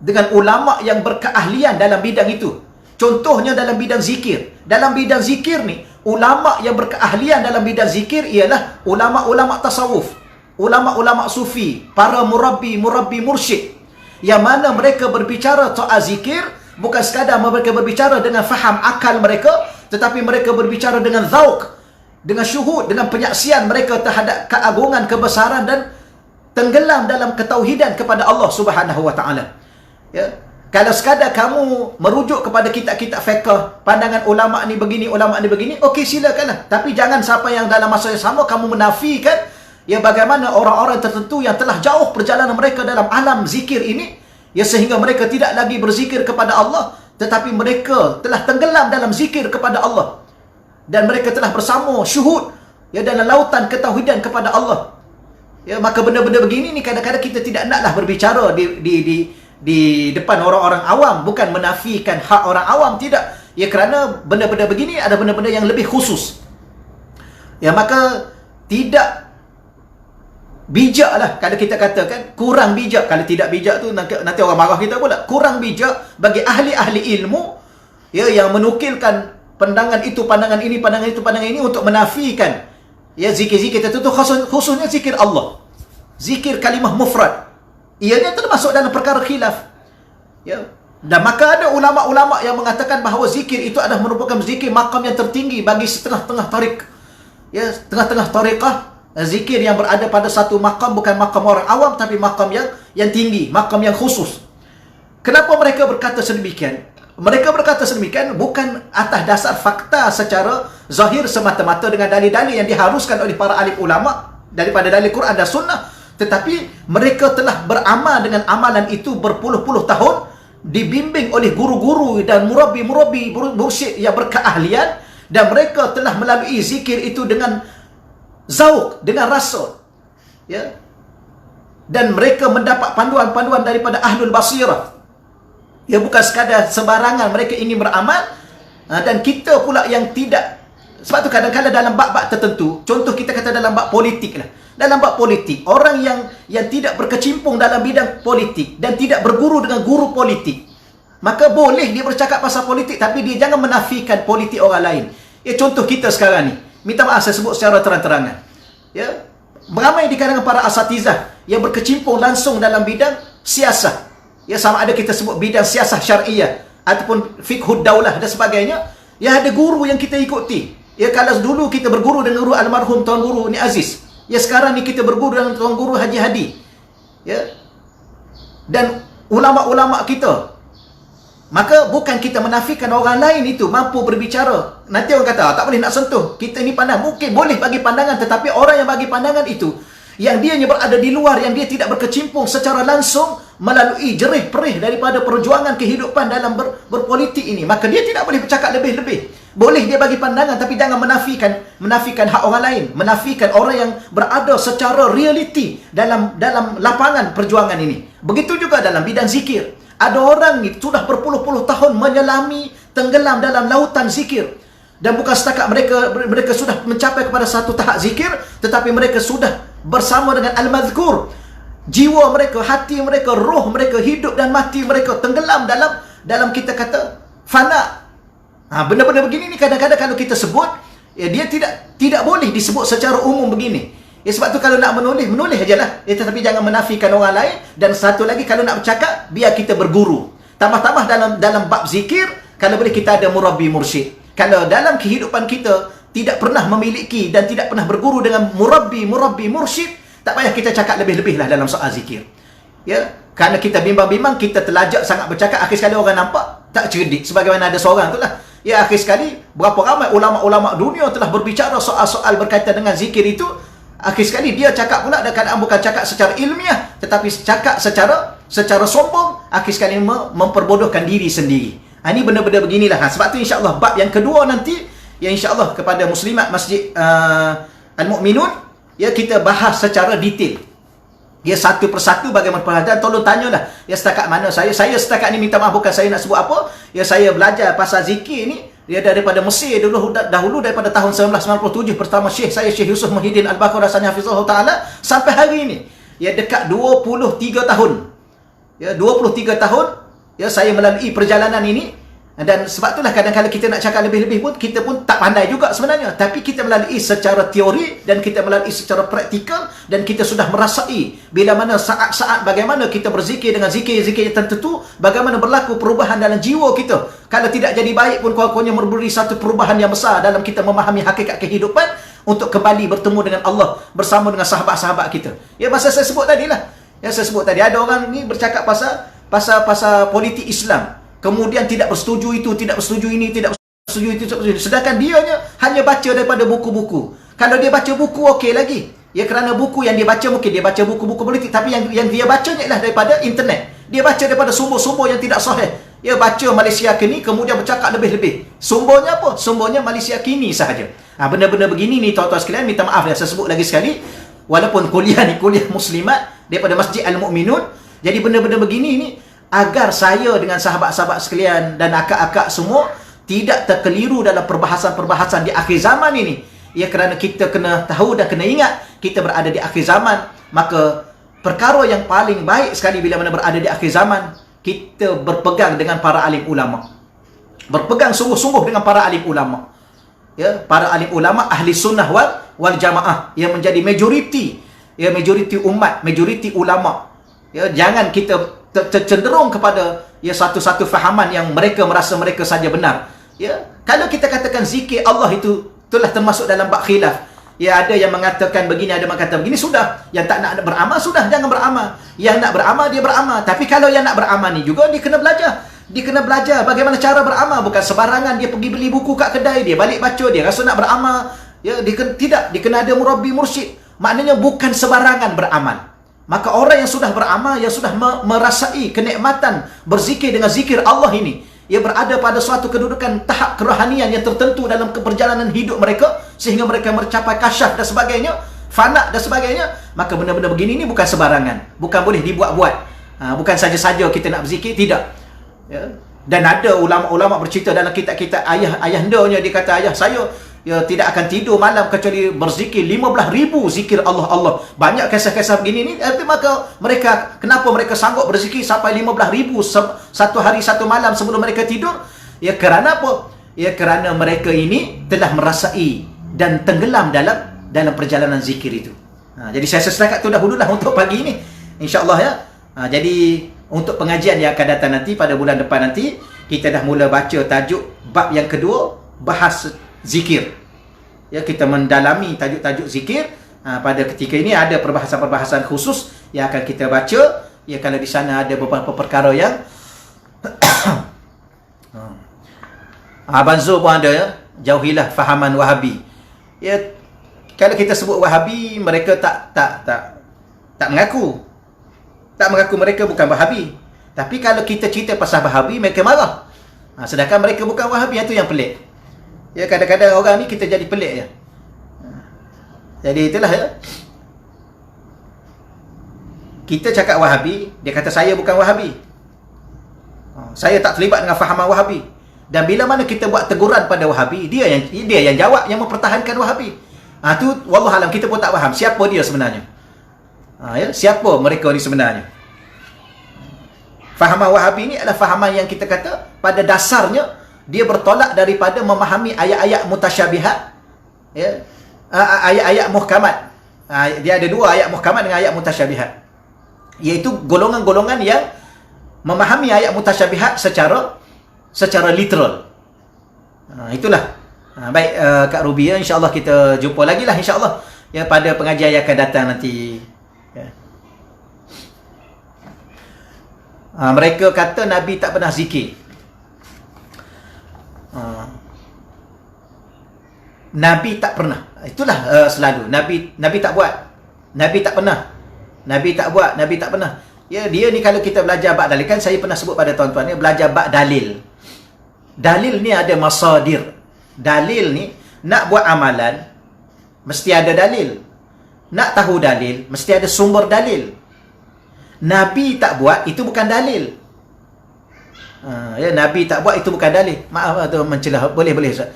dengan ulama yang berkeahlian dalam bidang itu. Contohnya dalam bidang zikir. Dalam bidang zikir ni, ulama yang berkeahlian dalam bidang zikir ialah ulama-ulama tasawuf, ulama-ulama sufi, para murabbi mursyid, yang mana mereka berbicara soal zikir bukan sekadar mereka berbicara dengan faham akal mereka, tetapi mereka berbicara dengan zauq, dengan syuhud, dengan penyaksian mereka terhadap keagungan, kebesaran dan tenggelam dalam ketauhidan kepada Allah Subhanahu wa taala. Ya. Kalau sekadar kamu merujuk kepada kitab-kitab fiqh, pandangan ulama ni begini, okey silakanlah. Tapi jangan sampai yang dalam masa yang sama kamu menafikan ya bagaimana orang-orang tertentu yang telah jauh perjalanan mereka dalam alam zikir ini, ya sehingga mereka tidak lagi berzikir kepada Allah, tetapi mereka telah tenggelam dalam zikir kepada Allah. Dan mereka telah bersama syuhud ya dalam lautan ketauhidan kepada Allah. Ya, maka benda-benda begini ni kadang-kadang kita tidak naklah berbicara di depan orang-orang awam, bukan menafikan hak orang awam, tidak. Ya, kerana benda-benda begini ada benda-benda yang lebih khusus. Ya, maka tidak bijaklah kalau kita katakan kurang bijak. Kalau tidak bijak tu nanti orang marah kita pula. Kurang bijak bagi ahli-ahli ilmu ya yang menukilkan pandangan itu, pandangan ini, pandangan itu, pandangan ini untuk menafikan ya zikir-zikir tertentu, khususnya zikir Allah. Zikir kalimah mufrad. Ianya termasuk dalam perkara khilaf. Ya. Dan maka ada ulama-ulama yang mengatakan bahawa zikir itu adalah merupakan zikir makam yang tertinggi bagi setengah-tengah tarik. Ya, setengah-tengah tariqah, zikir yang berada pada satu makam, bukan makam orang awam tapi makam yang tinggi, makam yang khusus. Kenapa mereka berkata sedemikian? Mereka berkata sedemikian bukan atas dasar fakta secara zahir semata-mata dengan dalil-dalil yang diharuskan oleh para alim ulama daripada dalil Quran dan Sunnah, tetapi mereka telah beramal dengan amalan itu berpuluh-puluh tahun, dibimbing oleh guru-guru dan murabbi mursyid yang berkeahlian, dan mereka telah melalui zikir itu dengan zauq, dengan rasa. Ya. Dan mereka mendapat panduan-panduan daripada ahlul basirah. Ya, bukan sekadar sembarangan mereka ingin beramal, dan kita pula yang tidak. Sebab tu kadang-kadang dalam bab-bab tertentu, contoh kita kata dalam bab politik lah. Dalam bab politik, orang yang tidak berkecimpung dalam bidang politik dan tidak berguru dengan guru politik, maka boleh dia bercakap pasal politik, tapi dia jangan menafikan politik orang lain. Ya, contoh kita sekarang ni, minta maaf saya sebut secara terang-terangan. Ya, ramai di kalangan para asatizah yang berkecimpung langsung dalam bidang siasah. Ya, sama ada kita sebut bidang siasah syariah ataupun fiqhud daulah dan sebagainya. Ya, ada guru yang kita ikuti. Ya, kalau dulu kita berguru dengan guru almarhum Tuan Guru Ni Aziz, ya sekarang ni kita berguru dengan Tuan Guru Haji Hadi. Ya. Dan ulama-ulama kita. Maka bukan kita menafikan orang lain itu mampu berbicara. Nanti orang kata, tak boleh nak sentuh. Kita ni pandang. Mungkin boleh bagi pandangan, tetapi orang yang bagi pandangan itu, yang dia berada di luar, yang dia tidak berkecimpung secara langsung melalui jerih-perih daripada perjuangan kehidupan dalam berpolitik ini, maka dia tidak boleh bercakap lebih-lebih. Boleh dia bagi pandangan, tapi jangan menafikan hak orang lain, menafikan orang yang berada secara realiti dalam lapangan perjuangan ini. Begitu juga dalam bidang zikir. Ada orang ni sudah berpuluh-puluh tahun menyelami, tenggelam dalam lautan zikir. Dan bukan setakat mereka sudah mencapai kepada satu tahap zikir, tetapi mereka sudah bersama dengan al-madhkur. Jiwa mereka, hati mereka, roh mereka, hidup dan mati mereka tenggelam dalam kita kata fana. Benda-benda begini ni kadang-kadang kalau kita sebut, ya dia tidak boleh disebut secara umum begini. Ya, sebab tu kalau nak menulis ajalah. Ya, tetapi jangan menafikan orang lain. Dan satu lagi, kalau nak bercakap, biar kita berguru. Tambah-tambah dalam bab zikir, kalau boleh kita ada murabbi mursyid. Kalau dalam kehidupan kita tidak pernah memiliki dan tidak pernah berguru dengan murabbi mursyid, tak payah kita cakap lebih-lebih lah dalam soal zikir. Ya, kerana kita bimbang-bimbang, kita terlajak sangat bercakap, akhir sekali orang nampak tak cerdik. Sebagaimana ada seorang tu lah. Ya, akhir sekali berapa ramai ulama-ulama dunia telah berbicara soal-soal berkaitan dengan zikir itu. Akhir sekali dia cakap pula dalam keadaan bukan cakap secara ilmiah, tetapi cakap secara sombong, akhir sekali memperbodohkan diri sendiri. Ini benda-benda beginilah. Sebab tu insya-Allah bab yang kedua nanti, ya insya-Allah kepada muslimat Masjid Al-Mu'minun, ya kita bahas secara detail. Ya, satu persatu bagaimana perhatian. Tolong tanyalah, ya setakat mana saya setakat ni minta maaf, bukan saya nak sebut apa. Ya, saya belajar pasal zikir ni dia daripada Mesir dahulu daripada tahun 1997 pertama Syekh Yusuf Muhyiddin Al-Baqir rasanya hafizahullah taala sampai hari ini. Ya, dekat 23 tahun. Ya, 23 tahun ya saya melalui perjalanan ini, dan sebab itulah kadang-kadang kita nak cakap lebih-lebih pun kita pun tak pandai juga sebenarnya, tapi kita melalui secara teori dan kita melalui secara praktikal, dan kita sudah merasai bila mana saat-saat bagaimana kita berzikir dengan zikir-zikir tertentu, bagaimana berlaku perubahan dalam jiwa kita. Kalau tidak jadi baik pun kurang-kurangnya memberi satu perubahan yang besar dalam kita memahami hakikat kehidupan untuk kembali bertemu dengan Allah bersama dengan sahabat-sahabat kita. Ya, masa saya sebut tadi lah. Yang saya sebut tadi, ada orang ni bercakap pasal politik Islam. Kemudian tidak bersetuju itu, tidak bersetuju ini, tidak bersetuju itu, tidak bersetuju. Sedangkan dia hanya baca daripada buku-buku. Kalau dia baca buku, okey lagi. Ya, kerana buku yang dia baca, mungkin dia baca buku-buku politik. Tapi yang dia bacanya ialah daripada internet. Dia baca daripada sumber-sumber yang tidak sahih. Dia baca Malaysia Kini, kemudian bercakap lebih-lebih. Sumbernya apa? Sumbernya Malaysia Kini sahaja. Benda-benda begini ni, tuan-tuan sekalian, minta maaf ya, saya sebut lagi sekali. Walaupun kuliah ni, kuliah muslimat daripada Masjid Al-Mu'minun. Jadi benda-benda begini ni, agar saya dengan sahabat-sahabat sekalian dan akak-akak semua tidak terkeliru dalam perbahasan-perbahasan di akhir zaman ini. Ya, kerana kita kena tahu dan kena ingat kita berada di akhir zaman. Maka perkara yang paling baik sekali bila mana berada di akhir zaman, kita berpegang dengan para alim ulama. Berpegang sungguh-sungguh dengan para alim ulama. Ya, para alim ulama ahli sunnah wal jamaah yang menjadi majoriti, ya, majoriti umat, majoriti ulama. Ya, jangan kita tercenderung kepada ya satu-satu fahaman yang mereka merasa mereka saja benar. Ya, kalau kita katakan zikir Allah itu telah termasuk dalam bab khilaf. Ya, ada yang mengatakan begini, ada yang mengatakan begini, sudah. Yang tak nak beramal, sudah, jangan beramal. Yang nak beramal, dia beramal. Tapi kalau yang nak beramal ni juga, dia kena belajar. Dia kena belajar bagaimana cara beramal. Bukan sebarangan dia pergi beli buku kat kedai, dia balik baca, dia rasa nak beramal. Ya, tidak, dia kena ada murabbi mursyid. Maknanya bukan sebarangan beramal. Maka orang yang sudah beramal, yang sudah merasai kenikmatan berzikir dengan zikir Allah ini, ia berada pada suatu kedudukan tahap kerohanian yang tertentu dalam perjalanan hidup mereka, sehingga mereka mencapai kasyaf dan sebagainya, fana dan sebagainya. Maka benda-benda begini ni bukan sebarangan, bukan boleh dibuat-buat. Bukan saja-saja kita nak berzikir, tidak. Ya. Dan ada ulama-ulama bercerita dalam kitab-kitab ayahandanya, dia kata, ayah saya tidak akan tidur malam kecuali berzikir 15,000 zikir Allah. Banyak kisah-kisah begini ni. Maka kenapa mereka sanggup berzikir sampai 15,000 satu hari satu malam sebelum mereka tidur? Ya, kerana apa? Ya, kerana mereka ini telah merasai dan tenggelam dalam perjalanan zikir itu. Jadi saya setakat tu dahululah untuk pagi ini, insya-Allah ya. Jadi untuk pengajian yang akan datang nanti pada bulan depan nanti, kita dah mula baca tajuk bab yang kedua, bahas zikir. Ya, kita mendalami tajuk-tajuk zikir. Pada ketika ini ada perbahasan-perbahasan khusus yang akan kita baca. Ya, kalau di sana ada beberapa perkara yang Abang Zul pun ada ya, jauhilah fahaman Wahabi. Ya, kalau kita sebut Wahabi, mereka tak mengaku. Tak mengaku mereka bukan Wahabi. Tapi kalau kita cerita pasal Wahabi, mereka marah. Sedangkan mereka bukan Wahabi, itu yang pelik. Ya, kadang-kadang orang ni kita jadi pelik je. Jadi itulah ya. Kita cakap Wahabi, dia kata saya bukan Wahabi. Saya tak terlibat dengan fahaman Wahabi. Dan bila mana kita buat teguran pada Wahabi, dia yang jawab, yang mempertahankan Wahabi. Tu wallahualam kita pun tak faham siapa dia sebenarnya. Ya, siapa mereka ni sebenarnya. Fahaman Wahabi ni adalah fahaman yang kita kata pada dasarnya dia bertolak daripada memahami ayat-ayat mutasyabihat, ya, ayat-ayat muhkamat. Dia ada dua, ayat muhkamat dengan ayat mutasyabihat, iaitu golongan-golongan yang memahami ayat mutasyabihat secara literal. Itulah. Baik, Kak Ruby, ya, insya-Allah kita jumpa lagi lah insya-Allah ya pada pengajian yang akan datang nanti. Ya. Mereka kata Nabi tak pernah zikir. Nabi tak pernah. Itulah selalu Nabi tak buat. Nabi tak pernah. Nabi tak buat, Nabi tak pernah. Ya, dia ni kalau kita belajar bab dalil, kan saya pernah sebut pada tuan-tuan ni, belajar bab dalil. Dalil ni ada masadir. Dalil ni nak buat amalan mesti ada dalil. Nak tahu dalil mesti ada sumber dalil. Nabi tak buat, itu bukan dalil. Ya, Nabi tak buat, itu bukan dalil. Maaf tu mencelah. Boleh Ustaz.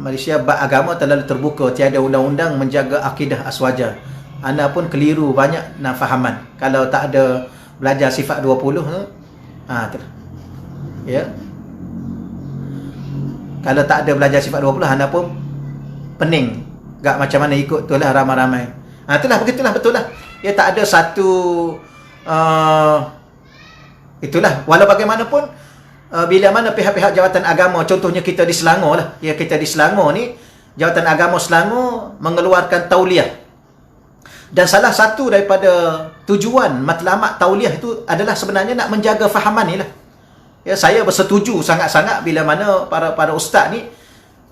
Malaysia bab agama terlalu terbuka, tiada undang-undang menjaga akidah aswaja. Anda pun keliru banyak nak fahaman. Kalau tak ada belajar sifat 20 tu. Ya. Kalau tak ada belajar sifat 20, anda pun pening. Gak macam mana ikut tu lah ramai-ramai. Itulah begitulah, betul lah. Ya, tak ada satu itulah, walau bagaimanapun bila mana pihak-pihak jawatan agama, contohnya kita di Selangor lah. Ya, kita di Selangor ni, Jawatan Agama Selangor mengeluarkan tauliah. Dan salah satu daripada tujuan matlamat tauliah itu adalah sebenarnya nak menjaga fahaman ni lah. Ya, saya bersetuju sangat-sangat bila mana para ustaz ni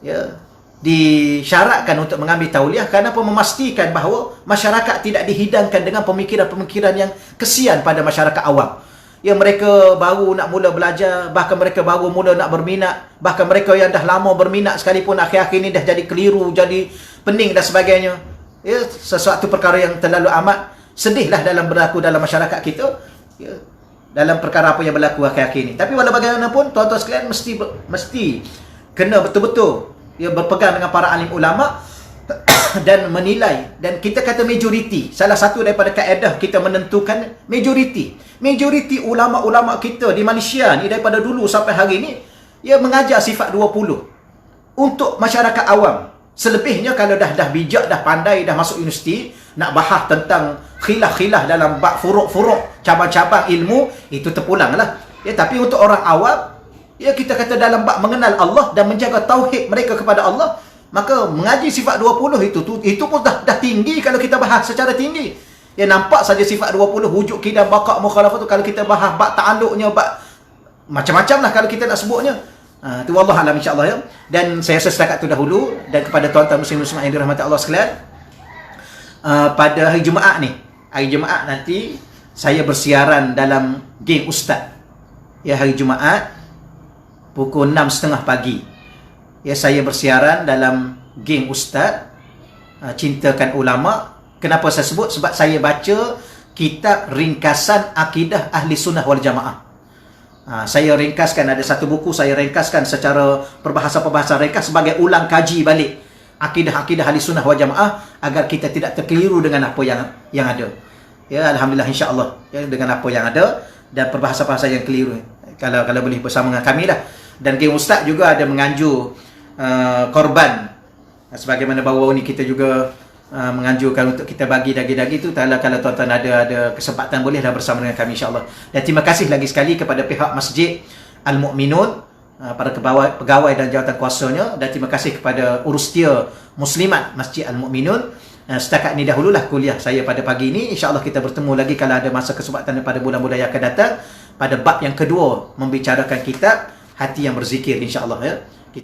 ya disyaratkan untuk mengambil tauliah kerana memastikan bahawa masyarakat tidak dihidangkan dengan pemikiran-pemikiran yang kesian pada masyarakat awam. Ya, mereka baru nak mula belajar, bahkan mereka baru mula nak berminat, bahkan mereka yang dah lama berminat sekalipun akhir-akhir ni dah jadi keliru, jadi pening dan sebagainya. Ya, sesuatu perkara yang terlalu amat sedihlah dalam berlaku dalam masyarakat kita. Ya, dalam perkara apa yang berlaku akhir-akhir ni. Tapi walau bagaimanapun, tuan-tuan sekalian mesti kena betul-betul ya berpegang dengan para alim ulama dan menilai. Dan kita kata majoriti. Salah satu daripada kaedah kita menentukan majoriti. Majoriti ulama-ulama kita di Malaysia ni daripada dulu sampai hari ni ia mengajar sifat 20 untuk masyarakat awam. Selebihnya kalau dah bijak, dah pandai, dah masuk universiti, nak bahas tentang khilaf-khilaf dalam bab furuk-furuk, cabang-cabang ilmu, itu terpulang lah. Ya, tapi untuk orang awam, ya kita kata dalam bab mengenal Allah dan menjaga tauhid mereka kepada Allah, maka mengaji sifat 20 itu pun dah tinggi kalau kita bahas secara tinggi. Ya, nampak saja sifat 20 wujud kidam baqa' mukhalafah tu, kalau kita bahas bab ta'alluqnya, bab macam-macam lah kalau kita nak sebutnya. Itu wallah alam insya-Allah ya. Dan saya rasa setakat tu dahulu, dan kepada tuan-tuan muslim-muslimat yang dirahmati Allah sekalian, pada hari Jumaat ni, hari Jumaat nanti saya bersiaran dalam geng ustaz. Ya, hari Jumaat pukul 6.30 pagi. Ya, saya bersiaran dalam geng ustaz Cintakan Ulama. Kenapa saya sebut? Sebab saya baca kitab ringkasan akidah Ahli Sunnah wal Jamaah. Saya ringkaskan, ada satu buku saya ringkaskan secara perbahasan-perbahasan ringkas sebagai ulang kaji balik akidah-akidah Ahli Sunnah wal Jamaah agar kita tidak terkeliru dengan apa yang ada. Ya, alhamdulillah insya-Allah ya, dengan apa yang ada dan perbahasan-perbahasan yang keliru. Kalau boleh bersama dengan kami lah. Dan geng ustaz juga ada menganjur korban. Sebagaimana baru-baru ni kita juga menganjurkan untuk kita bagi dagi-dagi tu. Kalau tuan-tuan ada kesempatan, bolehlah bersama dengan kami insya-Allah. Dan terima kasih lagi sekali kepada pihak Masjid Al-Mu'minun, para pegawai dan jawatan kuasanya, dan terima kasih kepada urustia muslimat Masjid Al-Mu'minun. Setakat ini dahululah kuliah saya pada pagi ini. InsyaAllah kita bertemu lagi kalau ada masa kesempatan pada bulan-bulan yang akan datang pada bab yang kedua, membicarakan kitab Hati yang Berzikir insyaAllah ya.